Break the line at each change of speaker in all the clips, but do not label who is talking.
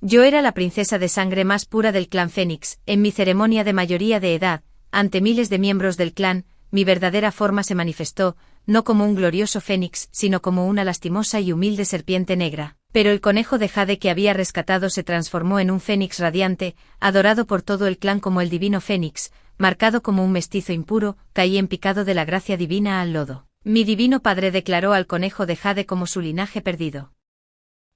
Yo era la princesa de sangre más pura del clan Fénix. En mi ceremonia de mayoría de edad, ante miles de miembros del clan, mi verdadera forma se manifestó, no como un glorioso fénix, sino como una lastimosa y humilde serpiente negra. Pero el conejo de jade que había rescatado se transformó en un fénix radiante, adorado por todo el clan como el divino fénix, marcado como un mestizo impuro, caí en picado de la gracia divina al lodo. Mi divino padre declaró al conejo de jade como su linaje perdido.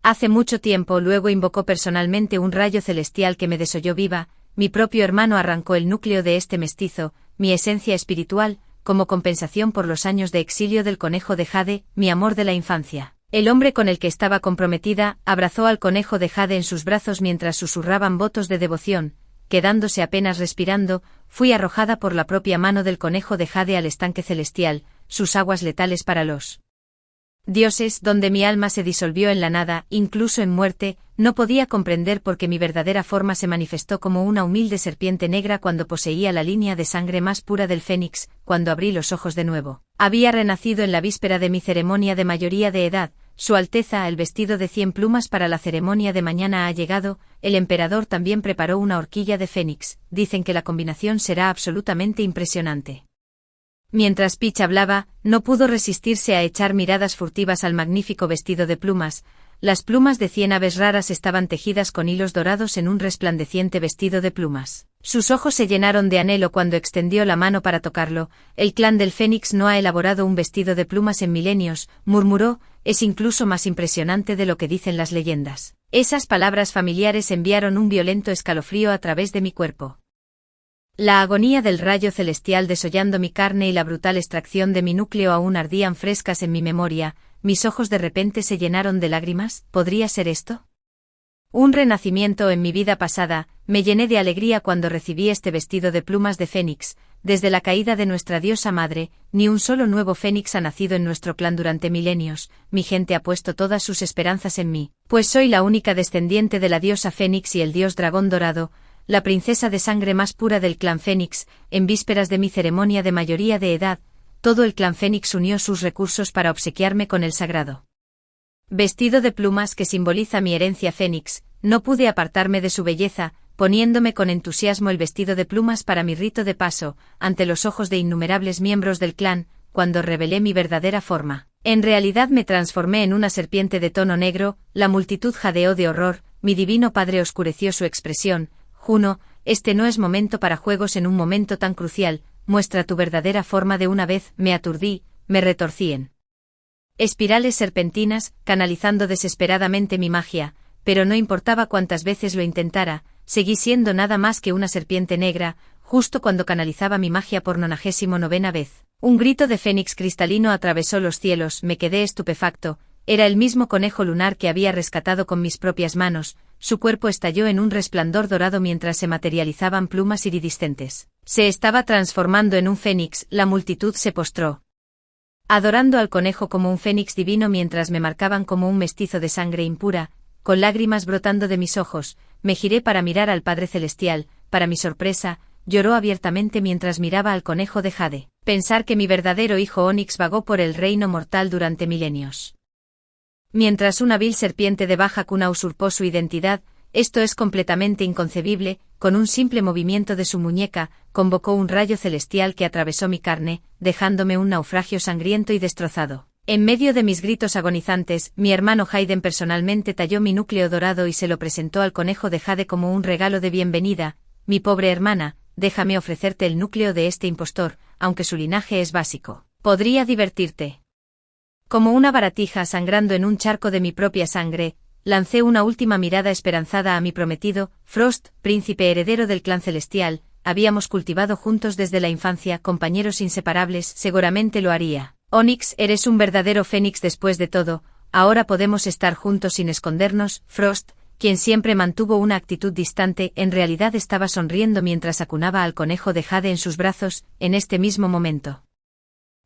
Hace mucho tiempo luego invocó personalmente un rayo celestial que me desolló viva. Mi propio hermano arrancó el núcleo de este mestizo, mi esencia espiritual, como compensación por los años de exilio del conejo de jade, mi amor de la infancia. El hombre con el que estaba comprometida abrazó al conejo de jade en sus brazos mientras susurraban votos de devoción. Quedándose apenas respirando, fui arrojada por la propia mano del conejo de jade al estanque celestial, sus aguas letales para los dioses, donde mi alma se disolvió en la nada, incluso en muerte. No podía comprender por qué mi verdadera forma se manifestó como una humilde serpiente negra cuando poseía la línea de sangre más pura del fénix. Cuando abrí los ojos de nuevo, había renacido en la víspera de mi ceremonia de mayoría de edad. Su Alteza, el vestido de 100 plumas para la ceremonia de mañana ha llegado. El emperador también preparó una horquilla de fénix. Dicen que la combinación será absolutamente impresionante. Mientras Peach hablaba, no pudo resistirse a echar miradas furtivas al magnífico vestido de plumas. Las plumas de 100 aves raras estaban tejidas con hilos dorados en un resplandeciente vestido de plumas. Sus ojos se llenaron de anhelo cuando extendió la mano para tocarlo. El clan del Fénix no ha elaborado un vestido de plumas en milenios, murmuró. Es incluso más impresionante de lo que dicen las leyendas. Esas palabras familiares enviaron un violento escalofrío a través de mi cuerpo. La agonía del rayo celestial desollando mi carne y la brutal extracción de mi núcleo aún ardían frescas en mi memoria. Mis ojos de repente se llenaron de lágrimas. ¿Podría ser esto un renacimiento en mi vida pasada? Me llené de alegría cuando recibí este vestido de plumas de fénix. Desde la caída de nuestra diosa madre, ni un solo nuevo fénix ha nacido en nuestro clan durante milenios. Mi gente ha puesto todas sus esperanzas en mí, pues soy la única descendiente de la diosa Fénix y el dios dragón dorado, la princesa de sangre más pura del clan Fénix. En vísperas de mi ceremonia de mayoría de edad, todo el clan Fénix unió sus recursos para obsequiarme con el sagrado vestido de plumas que simboliza mi herencia Fénix. No pude apartarme de su belleza, poniéndome con entusiasmo el vestido de plumas para mi rito de paso, ante los ojos de innumerables miembros del clan. Cuando revelé mi verdadera forma, en realidad me transformé en una serpiente de tono negro. La multitud jadeó de horror. Mi divino padre oscureció su expresión. Juno, este no es momento para juegos en un momento tan crucial. Muestra tu verdadera forma de una vez. Me aturdí, me retorcí en espirales serpentinas, canalizando desesperadamente mi magia, pero no importaba cuántas veces lo intentara, seguí siendo nada más que una serpiente negra. Justo cuando canalizaba mi magia por 99ª vez, un grito de fénix cristalino atravesó los cielos. Me quedé estupefacto. Era el mismo conejo lunar que había rescatado con mis propias manos. Su cuerpo estalló en un resplandor dorado mientras se materializaban plumas iridiscentes. Se estaba transformando en un fénix. La multitud se postró, adorando al conejo como un fénix divino mientras me marcaban como un mestizo de sangre impura. Con lágrimas brotando de mis ojos, me giré para mirar al Padre Celestial. Para mi sorpresa, lloró abiertamente mientras miraba al conejo de jade. Pensar que mi verdadero hijo Onix vagó por el reino mortal durante milenios, mientras una vil serpiente de baja cuna usurpó su identidad. Esto es completamente inconcebible. Con un simple movimiento de su muñeca, convocó un rayo celestial que atravesó mi carne, dejándome un naufragio sangriento y destrozado. En medio de mis gritos agonizantes, mi hermano Hayden personalmente talló mi núcleo dorado y se lo presentó al conejo de jade como un regalo de bienvenida. Mi pobre hermana, déjame ofrecerte el núcleo de este impostor, aunque su linaje es básico. Podría divertirte. Como una baratija sangrando en un charco de mi propia sangre, lancé una última mirada esperanzada a mi prometido, Frost, príncipe heredero del clan celestial. Habíamos cultivado juntos desde la infancia, compañeros inseparables. Seguramente lo haría. Onix, eres un verdadero fénix después de todo. Ahora podemos estar juntos sin escondernos. Frost, quien siempre mantuvo una actitud distante, en realidad estaba sonriendo mientras acunaba al conejo de jade en sus brazos. En este mismo momento,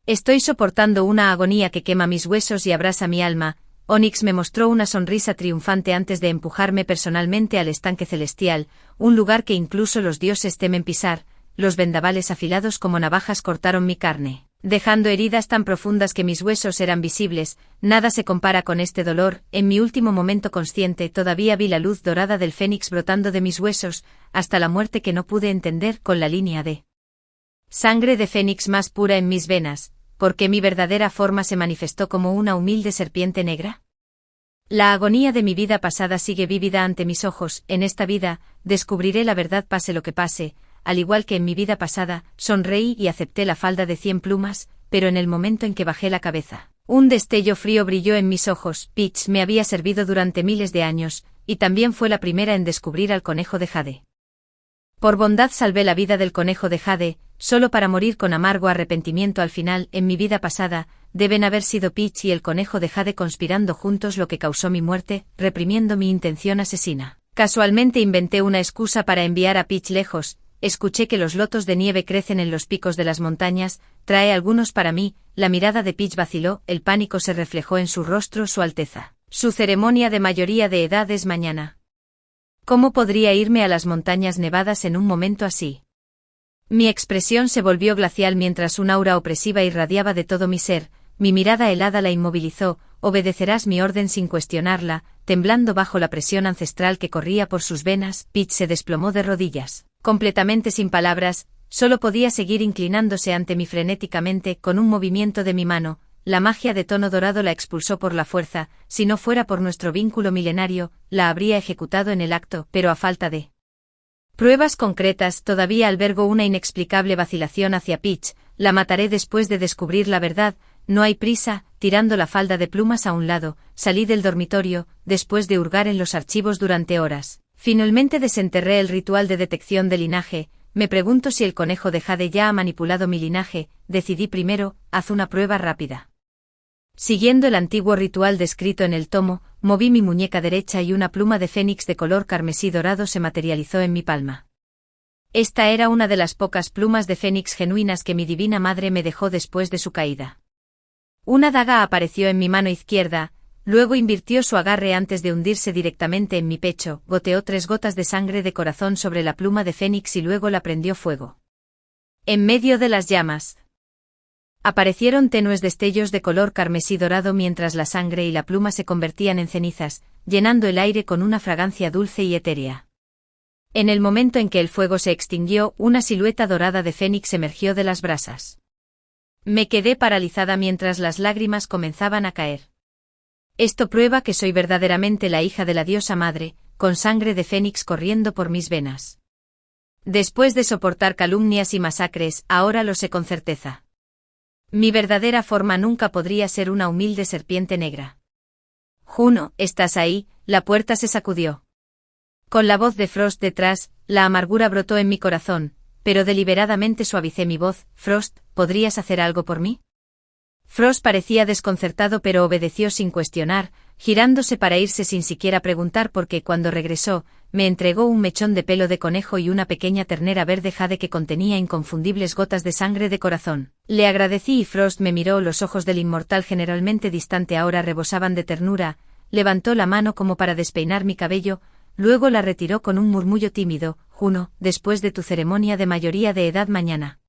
estoy soportando una agonía que quema mis huesos y abrasa mi alma. Onix me mostró una sonrisa triunfante antes de empujarme personalmente al estanque celestial, un lugar que incluso los dioses temen pisar. Los vendavales afilados como navajas cortaron mi carne. dejando heridas tan profundas que mis huesos eran visibles. Nada se compara con este dolor. En mi último momento consciente todavía vi la luz dorada del fénix brotando de mis huesos, hasta la muerte que no pude entender con la línea de sangre de fénix más pura en mis venas. ¿Por qué mi verdadera forma se manifestó como una humilde serpiente negra? La agonía de mi vida pasada sigue vívida ante mis ojos. En esta vida, descubriré la verdad pase lo que pase. Al igual que en mi vida pasada, sonreí y acepté la falda de 100 plumas, pero en el momento en que bajé la cabeza, un destello frío brilló en mis ojos. Peach me había servido durante miles de años, y también fue la primera en descubrir al conejo de jade. Por bondad salvé la vida del conejo de jade, solo para morir con amargo arrepentimiento al final. En mi vida pasada, deben haber sido Peach y el conejo de jade conspirando juntos lo que causó mi muerte, reprimiendo mi intención asesina. Casualmente inventé una excusa para enviar a Peach lejos. Escuché que los lotos de nieve crecen en los picos de las montañas. Trae algunos para mí. La mirada de Peach vaciló, el pánico se reflejó en su rostro. Su Alteza, su ceremonia de mayoría de edad es mañana. ¿Cómo podría irme a las montañas nevadas en un momento así? Mi expresión se volvió glacial mientras un aura opresiva irradiaba de todo mi ser. Mi mirada helada la inmovilizó. Obedecerás mi orden sin cuestionarla. Temblando bajo la presión ancestral que corría por sus venas, Peach se desplomó de rodillas. Completamente sin palabras, solo podía seguir inclinándose ante mí frenéticamente. Con un movimiento de mi mano, la magia de tono dorado la expulsó por la fuerza. Si no fuera por nuestro vínculo milenario, la habría ejecutado en el acto, pero a falta de pruebas concretas, todavía albergo una inexplicable vacilación hacia Peach. La mataré después de descubrir la verdad. No hay prisa. Tirando la falda de plumas a un lado, salí del dormitorio, después de hurgar en los archivos durante horas. Finalmente desenterré el ritual de detección de linaje. Me pregunto si el conejo de jade ya ha manipulado mi linaje. Decidí primero, haz una prueba rápida. Siguiendo el antiguo ritual descrito en el tomo, moví mi muñeca derecha y una pluma de fénix de color carmesí dorado se materializó en mi palma. Esta era una de las pocas plumas de fénix genuinas que mi divina madre me dejó después de su caída. Una daga apareció en mi mano izquierda, luego invirtió su agarre antes de hundirse directamente en mi pecho. Goteó 3 gotas de sangre de corazón sobre la pluma de fénix y luego la prendió fuego. En medio de las llamas aparecieron tenues destellos de color carmesí dorado mientras la sangre y la pluma se convertían en cenizas, llenando el aire con una fragancia dulce y etérea. En el momento en que el fuego se extinguió, una silueta dorada de fénix emergió de las brasas. Me quedé paralizada mientras las lágrimas comenzaban a caer. Esto prueba que soy verdaderamente la hija de la diosa madre, con sangre de fénix corriendo por mis venas. Después de soportar calumnias y masacres, ahora lo sé con certeza. Mi verdadera forma nunca podría ser una humilde serpiente negra. Juno, ¿estás ahí? La puerta se sacudió. Con la voz de Frost detrás, la amargura brotó en mi corazón, pero deliberadamente suavicé mi voz. Frost, ¿podrías hacer algo por mí? Frost parecía desconcertado pero obedeció sin cuestionar, girándose para irse sin siquiera preguntar porque cuando regresó, me entregó un mechón de pelo de conejo y una pequeña ternera verde jade que contenía inconfundibles gotas de sangre de corazón. Le agradecí y Frost me miró. Los ojos del inmortal generalmente distante ahora rebosaban de ternura. Levantó la mano como para despeinar mi cabello, luego la retiró con un murmullo tímido. Juno, después de tu ceremonia de mayoría de edad mañana,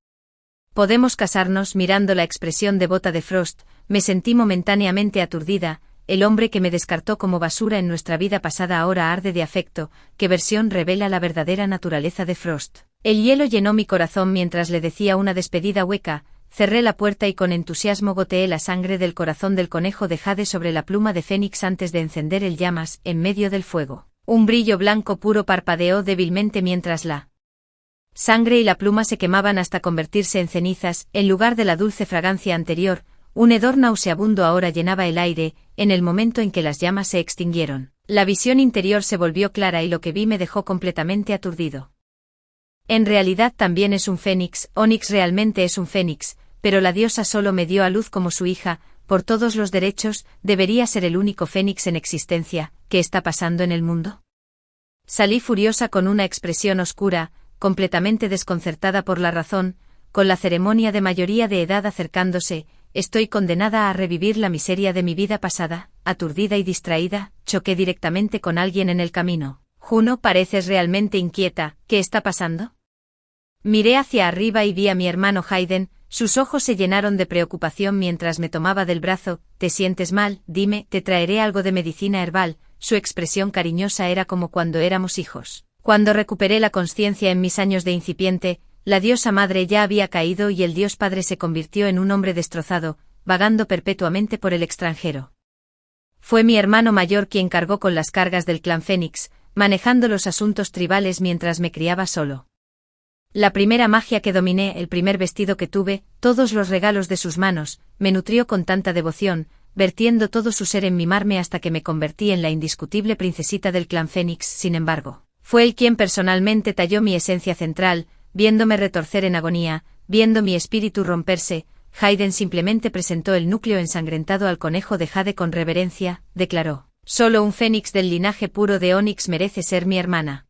¿podemos casarnos? Mirando la expresión devota de Frost, me sentí momentáneamente aturdida. El hombre que me descartó como basura en nuestra vida pasada ahora arde de afecto. ¿Qué versión revela la verdadera naturaleza de Frost? El hielo llenó mi corazón mientras le decía una despedida hueca. Cerré la puerta y con entusiasmo goteé la sangre del corazón del conejo de jade sobre la pluma de fénix antes de encender el llamas. En medio del fuego, un brillo blanco puro parpadeó débilmente mientras la sangre y la pluma se quemaban hasta convertirse en cenizas. En lugar de la dulce fragancia anterior, un hedor nauseabundo ahora llenaba el aire. En el momento en que las llamas se extinguieron, la visión interior se volvió clara y lo que vi me dejó completamente aturdido. En realidad también es un fénix. Onyx realmente es un fénix, pero la diosa solo me dio a luz como su hija. Por todos los derechos, debería ser el único fénix en existencia. ¿Qué está pasando en el mundo? Salí furiosa con una expresión oscura, completamente desconcertada por la razón. Con la ceremonia de mayoría de edad acercándose, estoy condenada a revivir la miseria de mi vida pasada. Aturdida y distraída, choqué directamente con alguien en el camino. Juno, pareces realmente inquieta. ¿Qué está pasando? Miré hacia arriba y vi a mi hermano Hayden, Sus ojos se llenaron de preocupación mientras me tomaba del brazo. ¿Te sientes mal? Dime, te traeré algo de medicina herbal. Su expresión cariñosa era como cuando éramos hijos. Cuando recuperé la consciencia en mis años de incipiente, la diosa madre ya había caído y el dios padre se convirtió en un hombre destrozado, vagando perpetuamente por el extranjero. Fue mi hermano mayor quien cargó con las cargas del clan Fénix, manejando los asuntos tribales mientras me criaba solo. La primera magia que dominé, el primer vestido que tuve, todos los regalos de sus manos, me nutrió con tanta devoción, vertiendo todo su ser en mimarme hasta que me convertí en la indiscutible princesita del clan Fénix. Sin embargo, fue él quien personalmente talló mi esencia central, viéndome retorcer en agonía, viendo mi espíritu romperse. Hayden simplemente presentó el núcleo ensangrentado al conejo de jade con reverencia, declaró: «Solo un fénix del linaje puro de Onix merece ser mi hermana».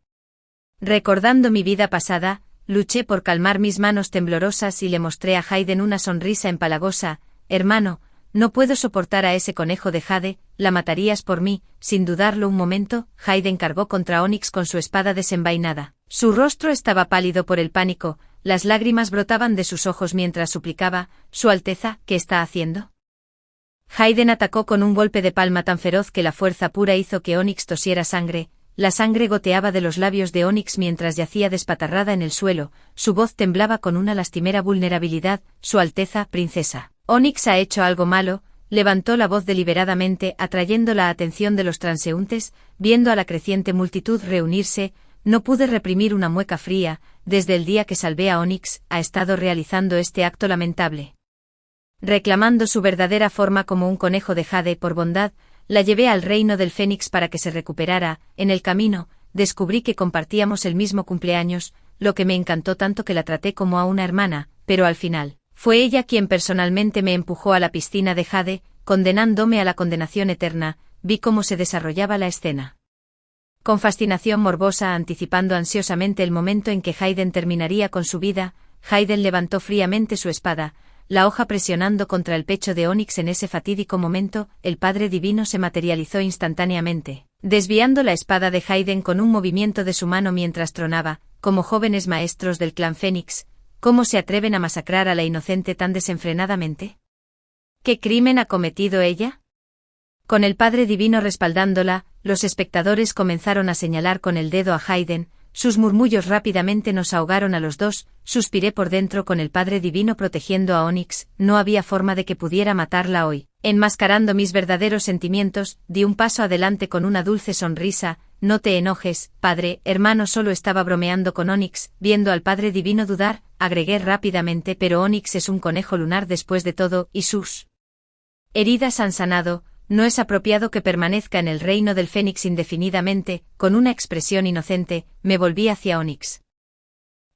Recordando mi vida pasada, luché por calmar mis manos temblorosas y le mostré a Hayden una sonrisa empalagosa. «Hermano, no puedo soportar a ese conejo de jade, ¿la matarías por mí?» Sin dudarlo un momento, Hayden cargó contra Onix con su espada desenvainada. Su rostro estaba pálido por el pánico, las lágrimas brotaban de sus ojos mientras suplicaba: «Su Alteza, ¿qué está haciendo?». Hayden atacó con un golpe de palma tan feroz que la fuerza pura hizo que Onix tosiera sangre. La sangre goteaba de los labios de Onix mientras yacía despatarrada en el suelo, su voz temblaba con una lastimera vulnerabilidad: «Su Alteza, princesa. Onix ha hecho algo malo», levantó la voz deliberadamente, atrayendo la atención de los transeúntes. Viendo a la creciente multitud reunirse, no pude reprimir una mueca fría. «Desde el día que salvé a Onix, ha estado realizando este acto lamentable. Reclamando su verdadera forma como un conejo de jade. Por bondad, la llevé al reino del Fénix para que se recuperara. En el camino, descubrí que compartíamos el mismo cumpleaños, lo que me encantó tanto que la traté como a una hermana, pero al final, fue ella quien personalmente me empujó a la piscina de jade, condenándome a la condenación eterna». Vi cómo se desarrollaba la escena. Con fascinación morbosa, anticipando ansiosamente el momento en que Hayden terminaría con su vida, Hayden levantó fríamente su espada, la hoja presionando contra el pecho de Onix. En ese fatídico momento, el Padre Divino se materializó instantáneamente, desviando la espada de Hayden con un movimiento de su mano mientras tronaba: «Como jóvenes maestros del clan Fénix, ¿cómo se atreven a masacrar a la inocente tan desenfrenadamente? ¿Qué crimen ha cometido ella?». Con el Padre Divino respaldándola, los espectadores comenzaron a señalar con el dedo a Hayden. Sus murmullos rápidamente nos ahogaron a los dos. Suspiré por dentro con el Padre Divino protegiendo a Onix. No había forma de que pudiera matarla hoy. Enmascarando mis verdaderos sentimientos, di un paso adelante con una dulce sonrisa. «No te enojes, padre, hermano, solo estaba bromeando con Onix». Viendo al Padre Divino dudar, agregué rápidamente: «Pero Onix es un conejo lunar después de todo, y sus heridas han sanado. No es apropiado que permanezca en el reino del Fénix indefinidamente». Con una expresión inocente, me volví hacia Onix.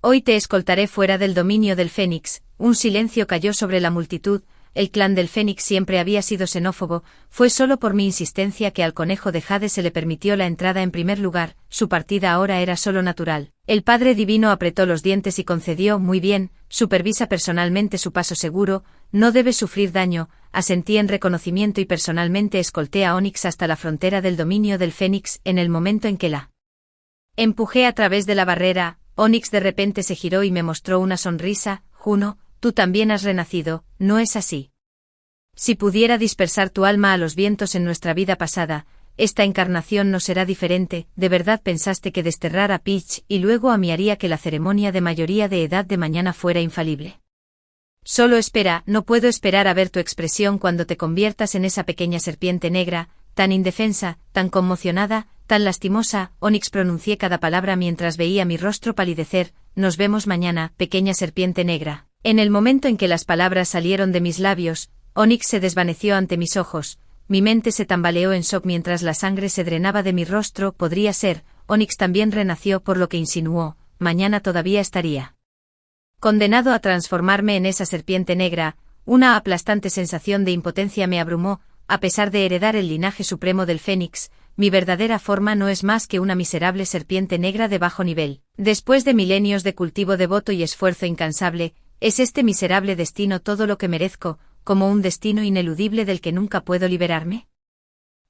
«Hoy te escoltaré fuera del dominio del Fénix». Un silencio cayó sobre la multitud. El clan del Fénix siempre había sido xenófobo. Fue solo por mi insistencia que al conejo de jade se le permitió la entrada en primer lugar. Su partida ahora era solo natural. El Padre Divino apretó los dientes y concedió: «Muy bien, supervisa personalmente su paso seguro, no debe sufrir daño». Asentí en reconocimiento y personalmente escolté a Onix hasta la frontera del dominio del Fénix. En el momento en que la empujé a través de la barrera, Onix de repente se giró y me mostró una sonrisa: «Juno, tú también has renacido, ¿no es así? Si pudiera dispersar tu alma a los vientos en nuestra vida pasada, esta encarnación no será diferente». ¿De verdad pensaste que desterrar a Peach y luego a mí haría que la ceremonia de mayoría de edad de mañana fuera infalible? Solo espera, no puedo esperar a ver tu expresión cuando te conviertas en esa pequeña serpiente negra, tan indefensa, tan conmocionada, tan lastimosa». Onix, pronuncié cada palabra mientras veía mi rostro palidecer. «Nos vemos mañana, pequeña serpiente negra». En el momento en que las palabras salieron de mis labios, Onix se desvaneció ante mis ojos. Mi mente se tambaleó en shock mientras la sangre se drenaba de mi rostro. Podría ser, Onix también renació, por lo que insinuó: «Mañana todavía estaría condenado a transformarme en esa serpiente negra». Una aplastante sensación de impotencia me abrumó. A pesar de heredar el linaje supremo del Fénix, mi verdadera forma no es más que una miserable serpiente negra de bajo nivel. Después de milenios de cultivo devoto y esfuerzo incansable, ¿es este miserable destino todo lo que merezco, como un destino ineludible del que nunca puedo liberarme?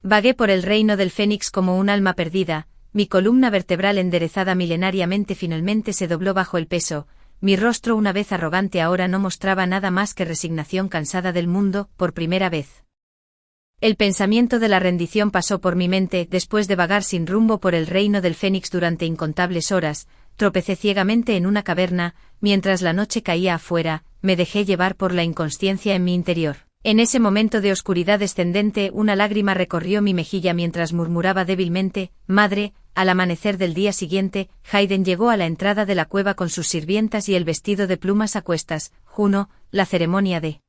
Vagué por el reino del Fénix como un alma perdida. Mi columna vertebral enderezada milenariamente finalmente se dobló bajo el peso. mi rostro una vez arrogante ahora no mostraba nada más que resignación cansada del mundo, por primera vez. El pensamiento de la rendición pasó por mi mente después de vagar sin rumbo por el reino del Fénix durante incontables horas, tropecé ciegamente en una caverna, mientras la noche caía afuera, me dejé llevar por la inconsciencia en mi interior. En ese momento de oscuridad descendente una lágrima recorrió mi mejilla mientras murmuraba débilmente, «Madre». Al amanecer del día siguiente, Hayden llegó a la entrada de la cueva con sus sirvientas y el vestido de plumas a cuestas. «Juno, la ceremonia de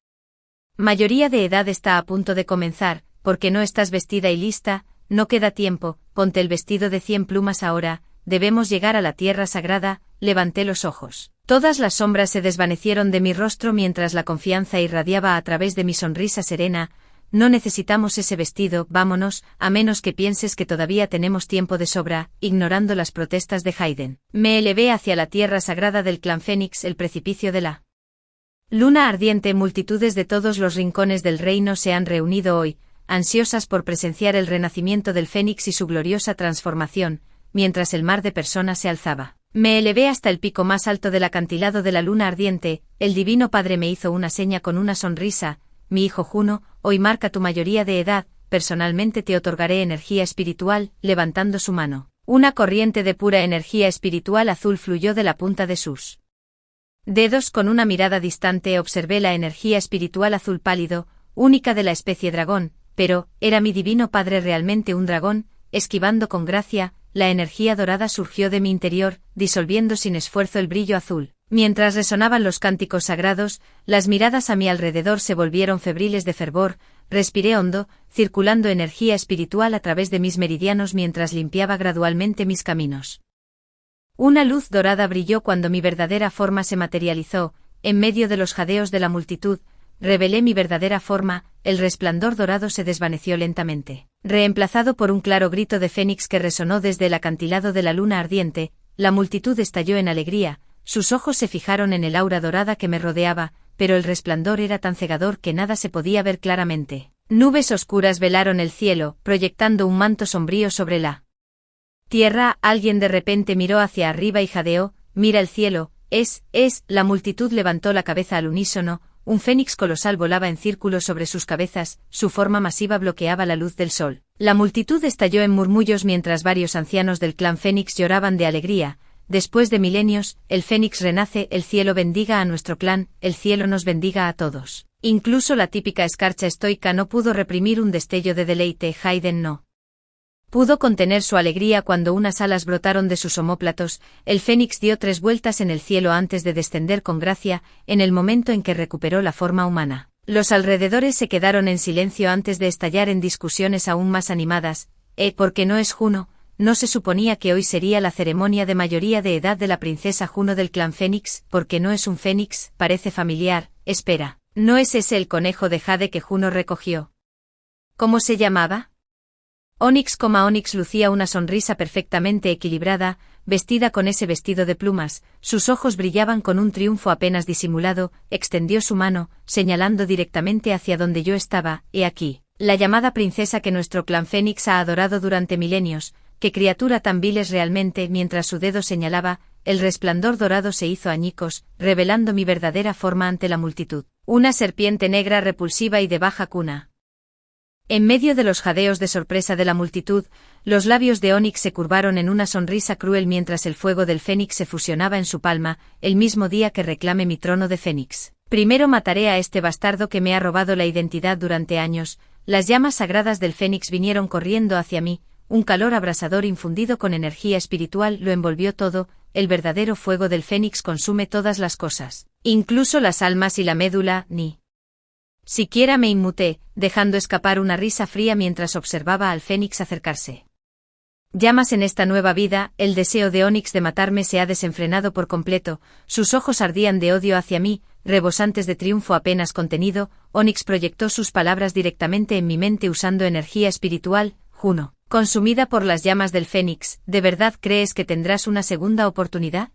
mayoría de edad está a punto de comenzar, porque no estás vestida y lista, no queda tiempo, ponte el vestido de 100 plumas ahora, debemos llegar a la tierra sagrada». Levanté los ojos. Todas las sombras se desvanecieron de mi rostro mientras la confianza irradiaba a través de mi sonrisa serena. «No necesitamos ese vestido, vámonos, a menos que pienses que todavía tenemos tiempo de sobra», ignorando las protestas de Hayden. Me elevé hacia la tierra sagrada del clan Fénix, el precipicio de la luna ardiente. Multitudes de todos los rincones del reino se han reunido hoy, ansiosas por presenciar el renacimiento del Fénix y su gloriosa transformación, mientras el mar de personas se alzaba. Me elevé hasta el pico más alto del acantilado de la luna ardiente, el Divino Padre me hizo una seña con una sonrisa. «Mi hijo Juno, hoy marca tu mayoría de edad, personalmente te otorgaré energía espiritual», levantando su mano. Una corriente de pura energía espiritual azul fluyó de la punta de sus dedos. Con una mirada distante observé la energía espiritual azul pálido, única de la especie dragón, pero, ¿era mi Divino Padre realmente un dragón? Esquivando con gracia, la energía dorada surgió de mi interior, disolviendo sin esfuerzo el brillo azul. Mientras resonaban los cánticos sagrados, las miradas a mi alrededor se volvieron febriles de fervor, respiré hondo, circulando energía espiritual a través de mis meridianos mientras limpiaba gradualmente mis caminos. Una luz dorada brilló cuando mi verdadera forma se materializó, en medio de los jadeos de la multitud. Revelé mi verdadera forma, el resplandor dorado se desvaneció lentamente, reemplazado por un claro grito de fénix que resonó desde el acantilado de la luna ardiente. La multitud estalló en alegría, sus ojos se fijaron en el aura dorada que me rodeaba, pero el resplandor era tan cegador que nada se podía ver claramente. Nubes oscuras velaron el cielo, proyectando un manto sombrío sobre la tierra. Alguien de repente miró hacia arriba y jadeó, «Mira el cielo, es». La multitud levantó la cabeza al unísono. Un fénix colosal volaba en círculo sobre sus cabezas, su forma masiva bloqueaba la luz del sol. La multitud estalló en murmullos mientras varios ancianos del clan Fénix lloraban de alegría. «Después de milenios, el Fénix renace, el cielo bendiga a nuestro clan, el cielo nos bendiga a todos». Incluso la típica escarcha estoica no pudo reprimir un destello de deleite. Hayden no pudo contener su alegría cuando unas alas brotaron de sus omóplatos. El Fénix dio 3 vueltas en el cielo antes de descender con gracia, en el momento en que recuperó la forma humana. Los alrededores se quedaron en silencio antes de estallar en discusiones aún más animadas. ¿Por qué no es Juno? ¿No se suponía que hoy sería la ceremonia de mayoría de edad de la princesa Juno del clan Fénix? ¿Por qué no es un fénix? Parece familiar. Espera, ¿no es ese el conejo de jade que Juno recogió? ¿Cómo se llamaba? Onix. Onix lucía una sonrisa perfectamente equilibrada, vestida con ese vestido de plumas, sus ojos brillaban con un triunfo apenas disimulado. Extendió su mano, señalando directamente hacia donde yo estaba. «He aquí, la llamada princesa que nuestro clan Fénix ha adorado durante milenios. Qué criatura tan vil es realmente». Mientras su dedo señalaba, el resplandor dorado se hizo añicos, revelando mi verdadera forma ante la multitud. Una serpiente negra repulsiva y de baja cuna. En medio de los jadeos de sorpresa de la multitud, los labios de Onix se curvaron en una sonrisa cruel mientras el fuego del Fénix se fusionaba en su palma. «El mismo día que reclame mi trono de Fénix, primero mataré a este bastardo que me ha robado la identidad durante años». Las llamas sagradas del Fénix vinieron corriendo hacia mí, un calor abrasador infundido con energía espiritual lo envolvió todo. El verdadero fuego del Fénix consume todas las cosas, incluso las almas y la médula. Ni siquiera me inmuté, dejando escapar una risa fría mientras observaba al Fénix acercarse. «Llamas en esta nueva vida». El deseo de Onix de matarme se ha desenfrenado por completo, sus ojos ardían de odio hacia mí, rebosantes de triunfo apenas contenido. Onix proyectó sus palabras directamente en mi mente usando energía espiritual. «Juno, consumida por las llamas del Fénix, ¿de verdad crees que tendrás una segunda oportunidad?».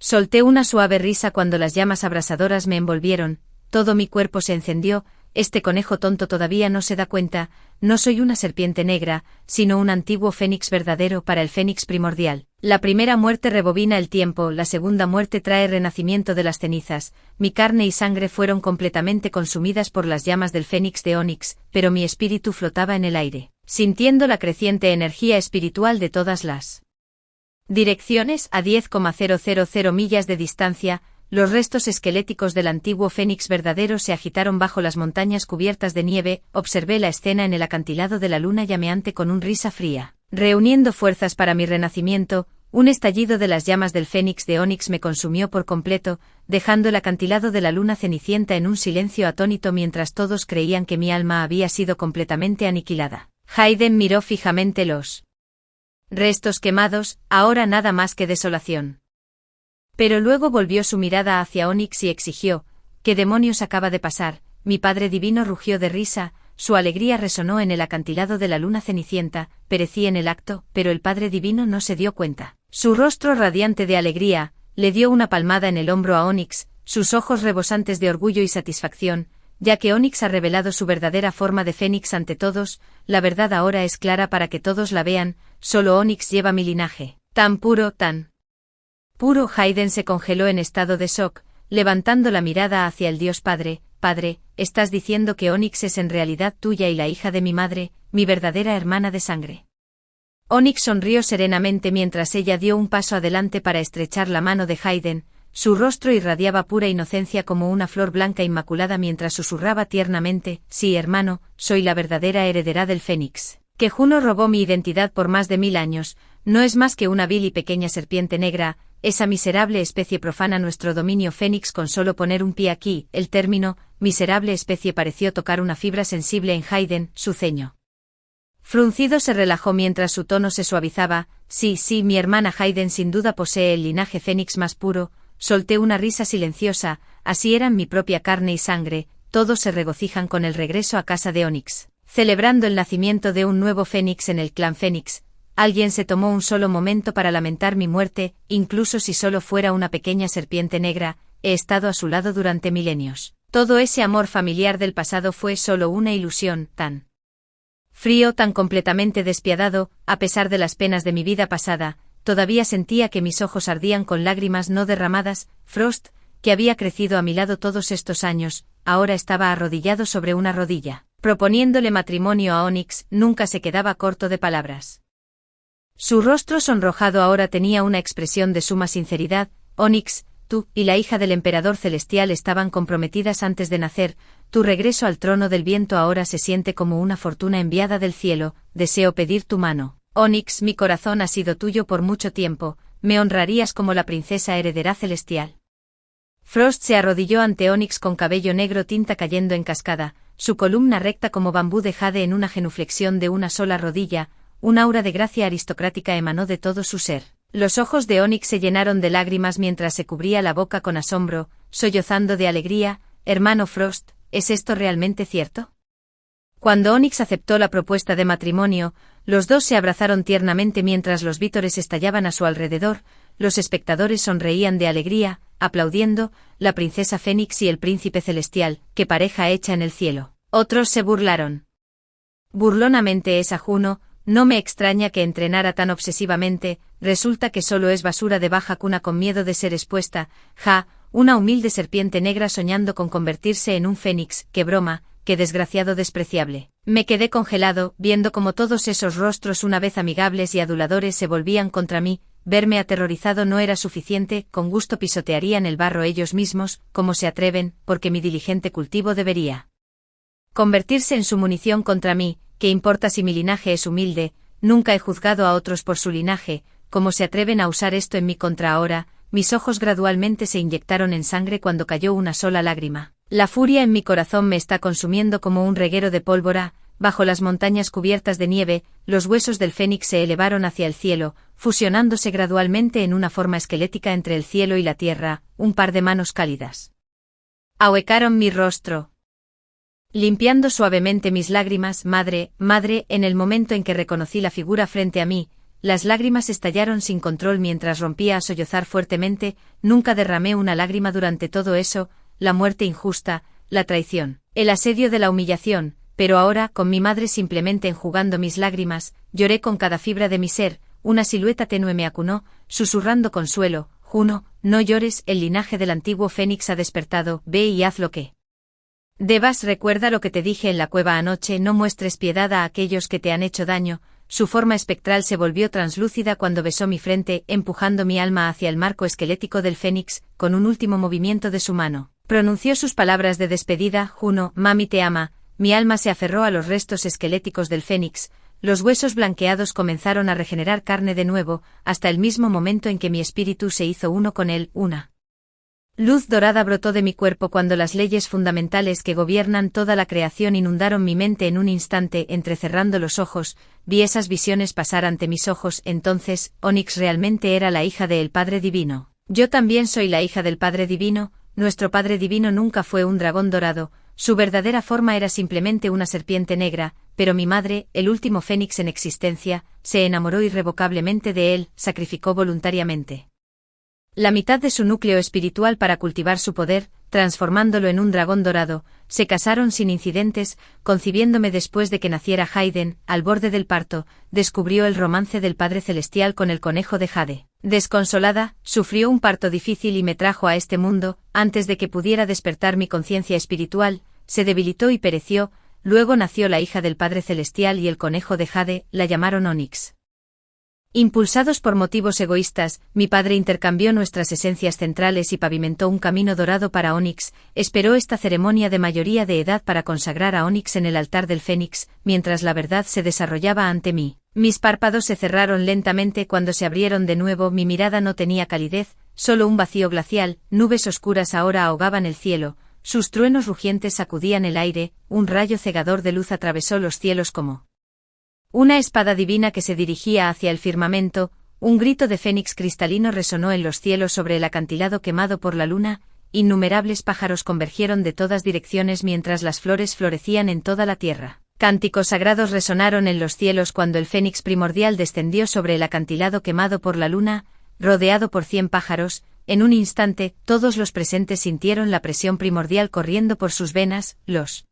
Solté una suave risa cuando las llamas abrasadoras me envolvieron, todo mi cuerpo se encendió. «Este conejo tonto todavía no se da cuenta, no soy una serpiente negra, sino un antiguo fénix verdadero para el fénix primordial». La primera muerte rebobina el tiempo, la segunda muerte trae renacimiento de las cenizas, mi carne y sangre fueron completamente consumidas por las llamas del fénix de Onix, pero mi espíritu flotaba en el aire, sintiendo la creciente energía espiritual de todas las direcciones. A 10,000 millas de distancia, los restos esqueléticos del antiguo fénix verdadero se agitaron bajo las montañas cubiertas de nieve. Observé la escena en el acantilado de la luna llameante con un risa fría. Reuniendo fuerzas para mi renacimiento, un estallido de las llamas del fénix de Onix me consumió por completo, dejando el acantilado de la luna cenicienta en un silencio atónito mientras todos creían que mi alma había sido completamente aniquilada. Hayden miró fijamente los restos quemados, ahora nada más que desolación. Pero luego volvió su mirada hacia Onix y exigió: ¿qué demonios acaba de pasar? Mi padre divino rugió de risa. Su alegría resonó en el acantilado de la luna cenicienta. Perecí en el acto, pero el Padre Divino no se dio cuenta. Su rostro radiante de alegría, le dio una palmada en el hombro a Onix, sus ojos rebosantes de orgullo y satisfacción, ya que Onix ha revelado su verdadera forma de fénix ante todos. La verdad ahora es clara para que todos la vean, solo Onix lleva mi linaje. Tan puro, tan puro. Hayden se congeló en estado de shock, levantando la mirada hacia el Dios Padre. Padre, ¿estás diciendo que Onix es en realidad tuya y la hija de mi madre, mi verdadera hermana de sangre? Onix sonrió serenamente mientras ella dio un paso adelante para estrechar la mano de Hayden. Su rostro irradiaba pura inocencia como una flor blanca inmaculada mientras susurraba tiernamente: sí, hermano, soy la verdadera heredera del fénix. Que Juno robó mi identidad por más de 1000 años, no es más que una vil y pequeña serpiente negra, esa miserable especie profana nuestro dominio fénix con solo poner un pie aquí. El término miserable especie pareció tocar una fibra sensible en Hayden, su ceño fruncido se relajó mientras su tono se suavizaba. Sí, mi hermana Hayden sin duda posee el linaje fénix más puro. Solté una risa silenciosa, así eran mi propia carne y sangre. Todos se regocijan con el regreso a casa de Onix, celebrando el nacimiento de un nuevo fénix en el clan Fénix. Alguien se tomó un solo momento para lamentar mi muerte, incluso si solo fuera una pequeña serpiente negra. He estado a su lado durante milenios. Todo ese amor familiar del pasado fue solo una ilusión, tan frío, tan completamente despiadado. A pesar de las penas de mi vida pasada, todavía sentía que mis ojos ardían con lágrimas no derramadas. Frost, que había crecido a mi lado todos estos años, ahora estaba arrodillado sobre una rodilla, proponiéndole matrimonio a Onix. Nunca se quedaba corto de palabras. Su rostro sonrojado ahora tenía una expresión de suma sinceridad. Onix, tú y la hija del emperador celestial estaban comprometidas antes de nacer. Tu regreso al trono del viento ahora se siente como una fortuna enviada del cielo. Deseo pedir tu mano. Onix, mi corazón ha sido tuyo por mucho tiempo. Me honrarías como la princesa heredera celestial. Frost se arrodilló ante Onix con cabello negro tinta cayendo en cascada, su columna recta como bambú de jade en una genuflexión de una sola rodilla. Un aura de gracia aristocrática emanó de todo su ser. Los ojos de Onix se llenaron de lágrimas mientras se cubría la boca con asombro, sollozando de alegría. Hermano Frost, ¿es esto realmente cierto? Cuando Onix aceptó la propuesta de matrimonio, los dos se abrazaron tiernamente mientras los vítores estallaban a su alrededor. Los espectadores sonreían de alegría, aplaudiendo. La princesa Fénix y el príncipe celestial, qué pareja hecha en el cielo. Otros se burlaron burlonamente. Esa Juno, no me extraña que entrenara tan obsesivamente. Resulta que solo es basura de baja cuna con miedo de ser expuesta. Ja, una humilde serpiente negra soñando con convertirse en un fénix. Qué broma, qué desgraciado despreciable. Me quedé congelado, viendo cómo todos esos rostros una vez amigables y aduladores se volvían contra mí. Verme aterrorizado no era suficiente, con gusto pisotearían el barro ellos mismos. ¿Cómo se atreven? Porque mi diligente cultivo debería convertirse en su munición contra mí. ¿Qué importa si mi linaje es humilde? Nunca he juzgado a otros por su linaje. ¿Cómo se atreven a usar esto en mi contra ahora? Mis ojos gradualmente se inyectaron en sangre cuando cayó una sola lágrima. La furia en mi corazón me está consumiendo como un reguero de pólvora. Bajo las montañas cubiertas de nieve, los huesos del fénix se elevaron hacia el cielo, fusionándose gradualmente en una forma esquelética entre el cielo y la tierra. Un par de manos cálidas ahuecaron mi rostro, limpiando suavemente mis lágrimas. Madre, en el momento en que reconocí la figura frente a mí, las lágrimas estallaron sin control mientras rompía a sollozar fuertemente. Nunca derramé una lágrima durante todo eso, la muerte injusta, la traición, el asedio de la humillación, pero ahora, con mi madre simplemente enjugando mis lágrimas, lloré con cada fibra de mi ser. una silueta tenue me acunó, susurrando consuelo: Juno, no llores, el linaje del antiguo Fénix ha despertado, ve y haz lo que debas. Recuerda lo que te dije en la cueva anoche, no muestres piedad a aquellos que te han hecho daño. Su forma espectral se volvió translúcida cuando besó mi frente, empujando mi alma hacia el marco esquelético del Fénix. Con un último movimiento de su mano, pronunció sus palabras de despedida: Juno, mami te ama. Mi alma se aferró a los restos esqueléticos del Fénix. Los huesos blanqueados comenzaron a regenerar carne de nuevo, hasta el mismo momento en que mi espíritu se hizo uno con él. Una luz dorada brotó de mi cuerpo cuando las leyes fundamentales que gobiernan toda la creación inundaron mi mente en un instante. Entrecerrando los ojos, vi esas visiones pasar ante mis ojos. Entonces, Onix realmente era la hija del Padre Divino. Yo también soy la hija del Padre Divino. Nuestro Padre Divino nunca fue un dragón dorado, su verdadera forma era simplemente una serpiente negra, pero mi madre, el último Fénix en existencia, se enamoró irrevocablemente de él, sacrificó voluntariamente la mitad de su núcleo espiritual para cultivar su poder, transformándolo en un dragón dorado. Se casaron sin incidentes, concibiéndome después de que naciera Hayden. Al borde del parto, descubrió el romance del Padre Celestial con el conejo de Jade. Desconsolada, sufrió un parto difícil y me trajo a este mundo. Antes de que pudiera despertar mi conciencia espiritual, se debilitó y pereció. Luego nació la hija del Padre Celestial y el conejo de Jade, la llamaron Onix. Impulsados por motivos egoístas, mi padre intercambió nuestras esencias centrales y pavimentó un camino dorado para Onix. Esperó esta ceremonia de mayoría de edad para consagrar a Onix en el altar del Fénix, mientras la verdad se desarrollaba ante mí. Mis párpados se cerraron lentamente cuando se abrieron de nuevo. Mi mirada no tenía calidez, solo un vacío glacial. Nubes oscuras ahora ahogaban el cielo, sus truenos rugientes sacudían el aire. Un rayo cegador de luz atravesó los cielos como una espada divina que se dirigía hacia el firmamento. Un grito de fénix cristalino resonó en los cielos sobre el acantilado quemado por la luna. Innumerables pájaros convergieron de todas direcciones mientras las flores florecían en toda la tierra. Cánticos sagrados resonaron en los cielos cuando el fénix primordial descendió sobre el acantilado quemado por la luna, rodeado por 100 pájaros. En un instante, todos los presentes sintieron la presión primordial corriendo por sus venas. Los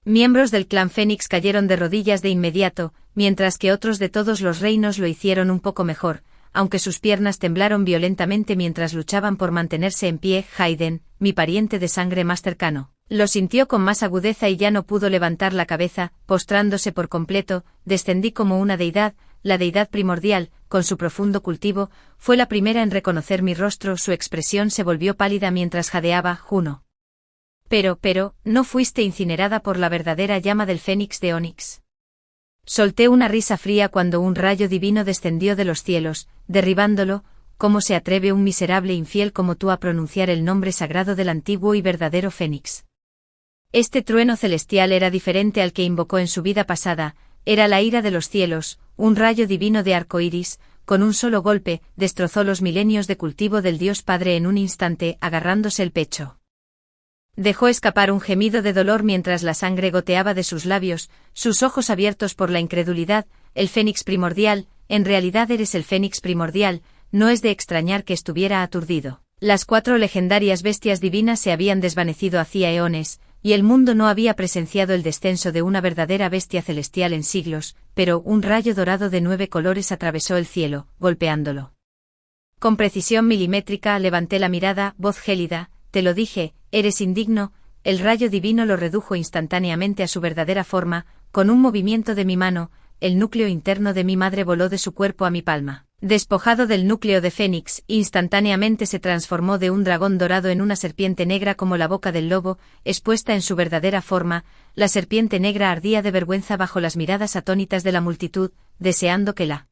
miembros del clan Fénix cayeron de rodillas de inmediato, mientras que otros de todos los reinos lo hicieron un poco mejor, aunque sus piernas temblaron violentamente mientras luchaban por mantenerse en pie. Hayden, mi pariente de sangre más cercano, lo sintió con más agudeza y ya no pudo levantar la cabeza. Postrándose por completo, descendí como una deidad. La deidad primordial, con su profundo cultivo, fue la primera en reconocer mi rostro. Su expresión se volvió pálida mientras jadeaba: Juno. Pero, ¿no fuiste incinerada por la verdadera llama del Fénix de Onix? Solté una risa fría cuando un rayo divino descendió de los cielos, derribándolo. ¿Cómo se atreve un miserable infiel como tú a pronunciar el nombre sagrado del antiguo y verdadero Fénix? Este trueno celestial era diferente al que invocó en su vida pasada, era la ira de los cielos. Un rayo divino de arco iris, con un solo golpe, destrozó los milenios de cultivo del Dios Padre en un instante, agarrándose el pecho. Dejó escapar un gemido de dolor mientras la sangre goteaba de sus labios, sus ojos abiertos por la incredulidad. El Fénix primordial, en realidad eres el Fénix primordial, no es de extrañar que estuviera aturdido. Las 4 legendarias bestias divinas se habían desvanecido hacía eones, y el mundo no había presenciado el descenso de una verdadera bestia celestial en siglos, pero un rayo dorado de 9 colores atravesó el cielo, golpeándolo. Con precisión milimétrica levanté la mirada, voz gélida: te lo dije, eres indigno. El rayo divino lo redujo instantáneamente a su verdadera forma. Con un movimiento de mi mano, el núcleo interno de mi madre voló de su cuerpo a mi palma. Despojado del núcleo de Fénix, instantáneamente se transformó de un dragón dorado en una serpiente negra como la boca del lobo, expuesta en su verdadera forma. La serpiente negra ardía de vergüenza bajo las miradas atónitas de la multitud, deseando que la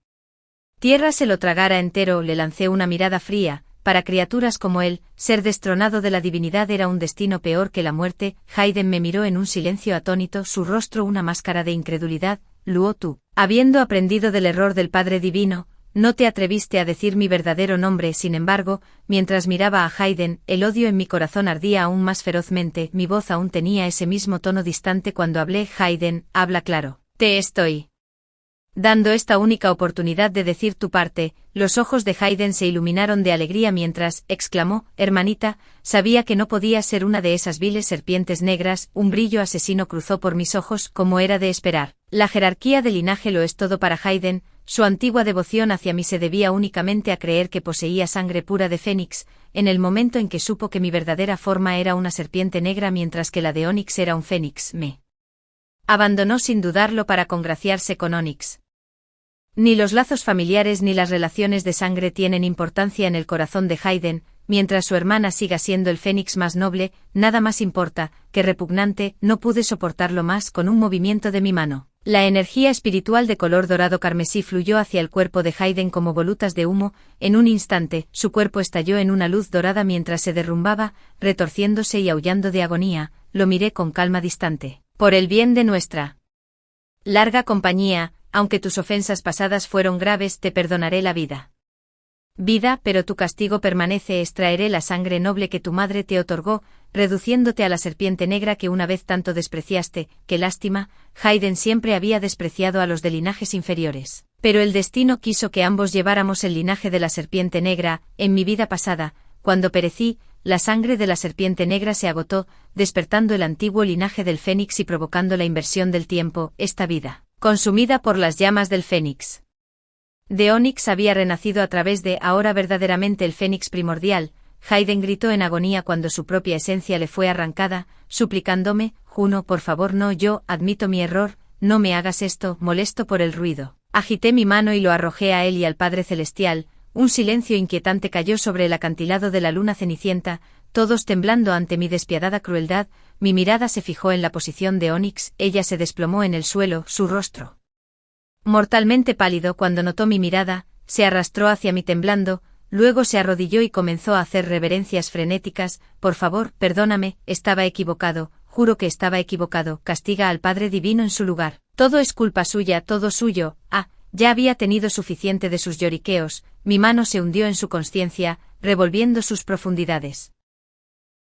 tierra se lo tragara entero. Le lancé una mirada fría. Para criaturas como él, ser destronado de la divinidad era un destino peor que la muerte. Hayden me miró en un silencio atónito, su rostro una máscara de incredulidad. Luo, tú, habiendo aprendido del error del Padre Divino, no te atreviste a decir mi verdadero nombre. Sin embargo, mientras miraba a Hayden, el odio en mi corazón ardía aún más ferozmente. Mi voz aún tenía ese mismo tono distante cuando hablé. Hayden, habla claro. Te estoy dando esta única oportunidad de decir tu parte. Los ojos de Hayden se iluminaron de alegría mientras exclamó: hermanita, sabía que no podía ser una de esas viles serpientes negras. Un brillo asesino cruzó por mis ojos, como era de esperar. La jerarquía de linaje lo es todo para Hayden. su antigua devoción hacia mí se debía únicamente a creer que poseía sangre pura de fénix, en el momento en que supo que mi verdadera forma era una serpiente negra mientras que la de Onix era un fénix, me abandonó sin dudarlo para congraciarse con Onix. Ni los lazos familiares ni las relaciones de sangre tienen importancia en el corazón de Hayden, mientras su hermana siga siendo el fénix más noble, nada más importa, que repugnante, no pude soportarlo más con un movimiento de mi mano. La energía espiritual de color dorado carmesí fluyó hacia el cuerpo de Hayden como volutas de humo, en un instante, su cuerpo estalló en una luz dorada mientras se derrumbaba, retorciéndose y aullando de agonía, lo miré con calma distante. Por el bien de nuestra larga compañía, aunque tus ofensas pasadas fueron graves, te perdonaré la vida. Vida, pero tu castigo permanece, extraeré la sangre noble que tu madre te otorgó, reduciéndote a la serpiente negra que una vez tanto despreciaste. Qué lástima, Hayden siempre había despreciado a los de linajes inferiores. Pero el destino quiso que ambos lleváramos el linaje de la serpiente negra. En mi vida pasada, cuando perecí, la sangre de la serpiente negra se agotó, despertando el antiguo linaje del fénix y provocando la inversión del tiempo. Esta vida, consumida por las llamas del fénix de Onix, había renacido a través de, ahora verdaderamente el fénix primordial. Hayden gritó en agonía cuando su propia esencia le fue arrancada, suplicándome: Juno, por favor, no, yo admito mi error, no me hagas esto. Molesto por el ruido, agité mi mano y lo arrojé a él y al Padre Celestial. Un silencio inquietante cayó sobre el acantilado de la luna cenicienta, todos temblando ante mi despiadada crueldad. Mi mirada se fijó en la posición de Onix, ella se desplomó en el suelo, su rostro mortalmente pálido cuando notó mi mirada, se arrastró hacia mí temblando, luego se arrodilló y comenzó a hacer reverencias frenéticas. Por favor, perdóname, estaba equivocado, juro que estaba equivocado, castiga al Padre Divino en su lugar. Todo es culpa suya, todo suyo. Ya había tenido suficiente de sus lloriqueos, mi mano se hundió en su consciencia, revolviendo sus profundidades.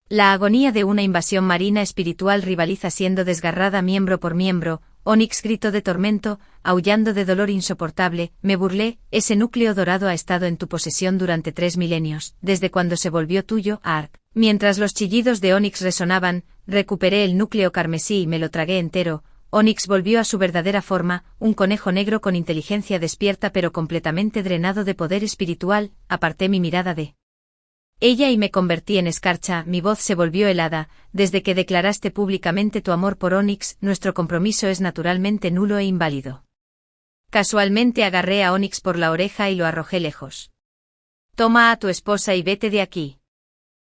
La agonía de una invasión marina espiritual rivaliza siendo desgarrada miembro por miembro. Onix gritó de tormento, aullando de dolor insoportable. Me burlé, ese núcleo dorado ha estado en tu posesión durante 3 milenios, desde cuando se volvió tuyo, Ark. Mientras los chillidos de Onix resonaban, recuperé el núcleo carmesí y me lo tragué entero. Onix volvió a su verdadera forma, un conejo negro con inteligencia despierta pero completamente drenado de poder espiritual. Aparté mi mirada de ella y me convertí en escarcha. Mi voz se volvió helada. Desde que declaraste públicamente tu amor por Onix, nuestro compromiso es naturalmente nulo e inválido. Casualmente agarré a Onix por la oreja y lo arrojé lejos. Toma a tu esposa y vete de aquí.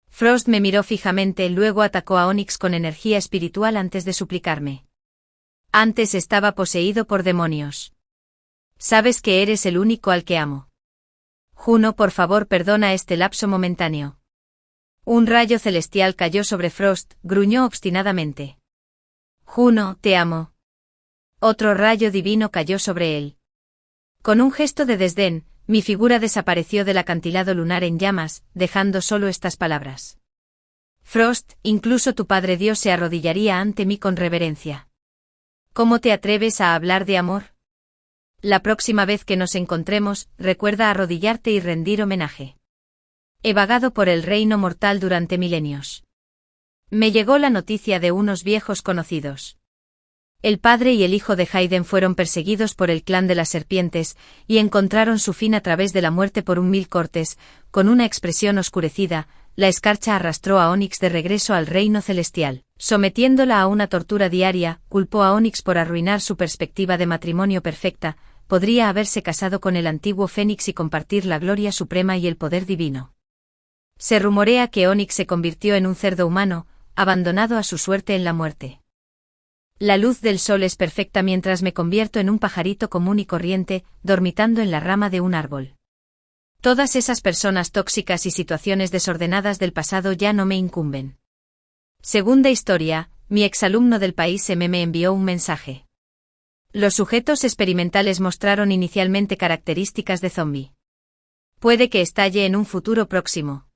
Frost me miró fijamente, luego atacó a Onix con energía espiritual antes de suplicarme. Antes estaba poseído por demonios. Sabes que eres el único al que amo. Juno, por favor, perdona este lapso momentáneo. Un rayo celestial cayó sobre Frost, gruñó obstinadamente. Juno, te amo. Otro rayo divino cayó sobre él. Con un gesto de desdén, mi figura desapareció del acantilado lunar en llamas, dejando solo estas palabras. Frost, incluso tu Padre Dios se arrodillaría ante mí con reverencia. ¿Cómo te atreves a hablar de amor? La próxima vez que nos encontremos, recuerda arrodillarte y rendir homenaje. He vagado por el reino mortal durante milenios. Me llegó la noticia de unos viejos conocidos. El padre y el hijo de Hayden fueron perseguidos por el clan de las serpientes, y encontraron su fin a través de la muerte por 1000 cortes. Con una expresión oscurecida, la escarcha arrastró a Onix de regreso al reino celestial. Sometiéndola a una tortura diaria, culpó a Onix por arruinar su perspectiva de matrimonio perfecta. Podría haberse casado con el antiguo Fénix y compartir la gloria suprema y el poder divino. Se rumorea que Onix se convirtió en un cerdo humano, abandonado a su suerte en la muerte. La luz del sol es perfecta mientras me convierto en un pajarito común y corriente, dormitando en la rama de un árbol. Todas esas personas tóxicas y situaciones desordenadas del pasado ya no me incumben. Segunda historia, mi exalumno del país me envió un mensaje. Los sujetos experimentales mostraron inicialmente características de zombie. Puede que estalle en un futuro próximo.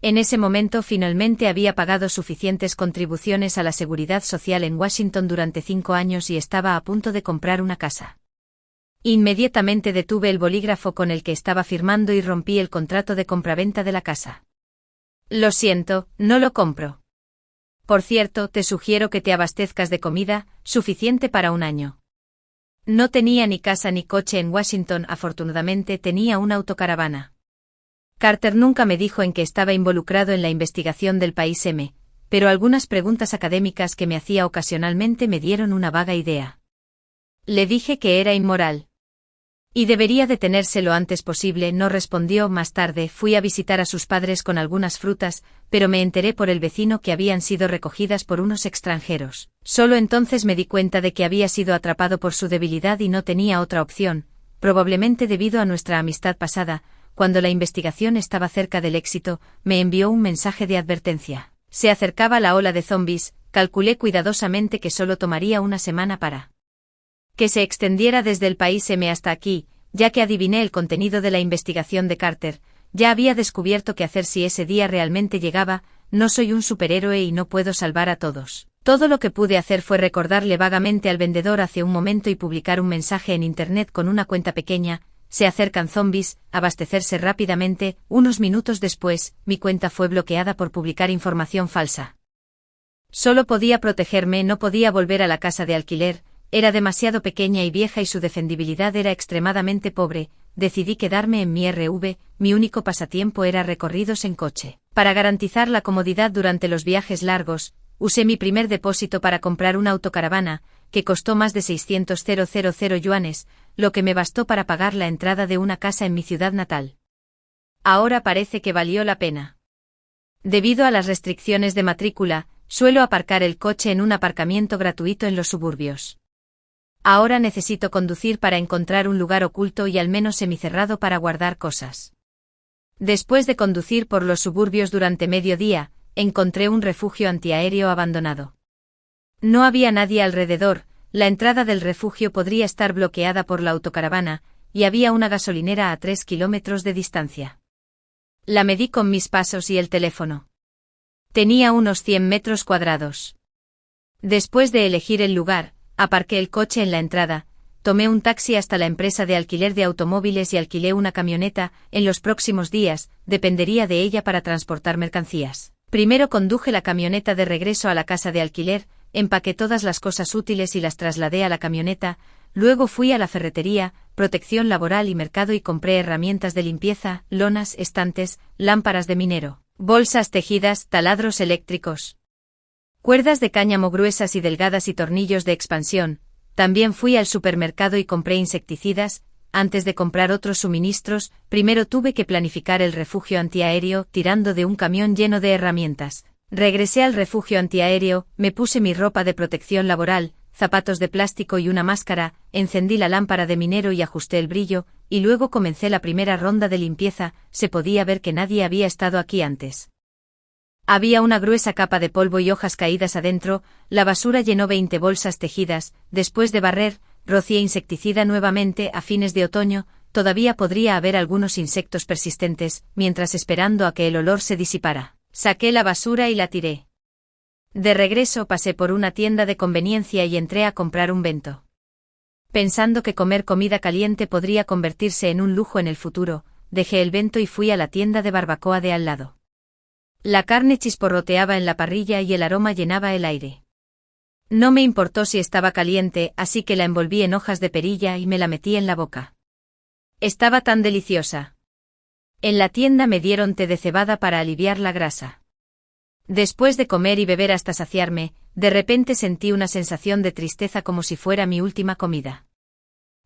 En ese momento finalmente había pagado suficientes contribuciones a la seguridad social en Washington durante 5 años y estaba a punto de comprar una casa. Inmediatamente detuve el bolígrafo con el que estaba firmando y rompí el contrato de compraventa de la casa. Lo siento, no lo compro. Por cierto, te sugiero que te abastezcas de comida, suficiente para un año. No tenía ni casa ni coche en Washington, afortunadamente tenía una autocaravana. Carter nunca me dijo en qué estaba involucrado en la investigación del país M, pero algunas preguntas académicas que me hacía ocasionalmente me dieron una vaga idea. Le dije que era inmoral. Y debería detenerse lo antes posible, no respondió. Más tarde fui a visitar a sus padres con algunas frutas, pero me enteré por el vecino que habían sido recogidas por unos extranjeros. Solo entonces me di cuenta de que había sido atrapado por su debilidad y no tenía otra opción, probablemente debido a nuestra amistad pasada. Cuando la investigación estaba cerca del éxito, me envió un mensaje de advertencia. Se acercaba la ola de zombies, calculé cuidadosamente que solo tomaría una semana para que se extendiera desde el país M hasta aquí, ya que adiviné el contenido de la investigación de Carter. Ya había descubierto qué hacer si ese día realmente llegaba. No soy un superhéroe y no puedo salvar a todos. Todo lo que pude hacer fue recordarle vagamente al vendedor hace un momento y publicar un mensaje en internet con una cuenta pequeña: se acercan zombies, abastecerse rápidamente. Unos minutos después, mi cuenta fue bloqueada por publicar información falsa. Solo podía protegerme, no podía volver a la casa de alquiler. Era demasiado pequeña y vieja y su defendibilidad era extremadamente pobre. Decidí quedarme en mi RV, mi único pasatiempo era recorridos en coche. Para garantizar la comodidad durante los viajes largos, usé mi primer depósito para comprar una autocaravana, que costó más de 600,000 yuanes, lo que me bastó para pagar la entrada de una casa en mi ciudad natal. Ahora parece que valió la pena. Debido a las restricciones de matrícula, suelo aparcar el coche en un aparcamiento gratuito en los suburbios. Ahora necesito conducir para encontrar un lugar oculto y al menos semicerrado para guardar cosas. Después de conducir por los suburbios durante medio día, encontré un refugio antiaéreo abandonado. No había nadie alrededor, la entrada del refugio podría estar bloqueada por la autocaravana, y había una gasolinera a 3 kilómetros de distancia. La medí con mis pasos y el teléfono. Tenía unos 100 metros cuadrados. Después de elegir el lugar, aparqué el coche en la entrada, tomé un taxi hasta la empresa de alquiler de automóviles y alquilé una camioneta. En los próximos días, dependería de ella para transportar mercancías. Primero conduje la camioneta de regreso a la casa de alquiler, empaqué todas las cosas útiles y las trasladé a la camioneta. Luego fui a la ferretería, protección laboral y mercado y compré herramientas de limpieza, lonas, estantes, lámparas de minero, bolsas tejidas, taladros eléctricos, cuerdas de cáñamo gruesas y delgadas y tornillos de expansión. También fui al supermercado y compré insecticidas. Antes de comprar otros suministros, primero tuve que planificar el refugio antiaéreo tirando de un camión lleno de herramientas. Regresé al refugio antiaéreo, me puse mi ropa de protección laboral, zapatos de plástico y una máscara, encendí la lámpara de minero y ajusté el brillo, y luego comencé la primera ronda de limpieza. Se podía ver que nadie había estado aquí antes. Había una gruesa capa de polvo y hojas caídas adentro. La basura llenó 20 bolsas tejidas. Después de barrer, rocié insecticida nuevamente. A fines de otoño, todavía podría haber algunos insectos persistentes. Mientras esperando a que el olor se disipara, saqué la basura y la tiré. De regreso pasé por una tienda de conveniencia y entré a comprar un bento. Pensando que comer comida caliente podría convertirse en un lujo en el futuro, dejé el bento y fui a la tienda de barbacoa de al lado. La carne chisporroteaba en la parrilla y el aroma llenaba el aire. No me importó si estaba caliente, así que la envolví en hojas de perilla y me la metí en la boca. Estaba tan deliciosa. En la tienda me dieron té de cebada para aliviar la grasa. Después de comer y beber hasta saciarme, de repente sentí una sensación de tristeza como si fuera mi última comida.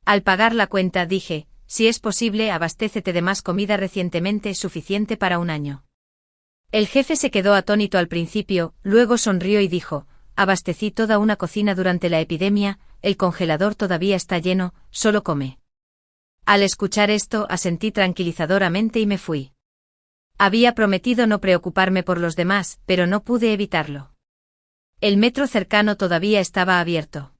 Al pagar la cuenta dije, si es posible, abastécete de más comida recientemente, suficiente para un año. El jefe se quedó atónito al principio, luego sonrió y dijo, abastecí toda una cocina durante la epidemia, el congelador todavía está lleno, solo come. Al escuchar esto, asentí tranquilizadoramente y me fui. Había prometido no preocuparme por los demás, pero no pude evitarlo. El metro cercano todavía estaba abierto.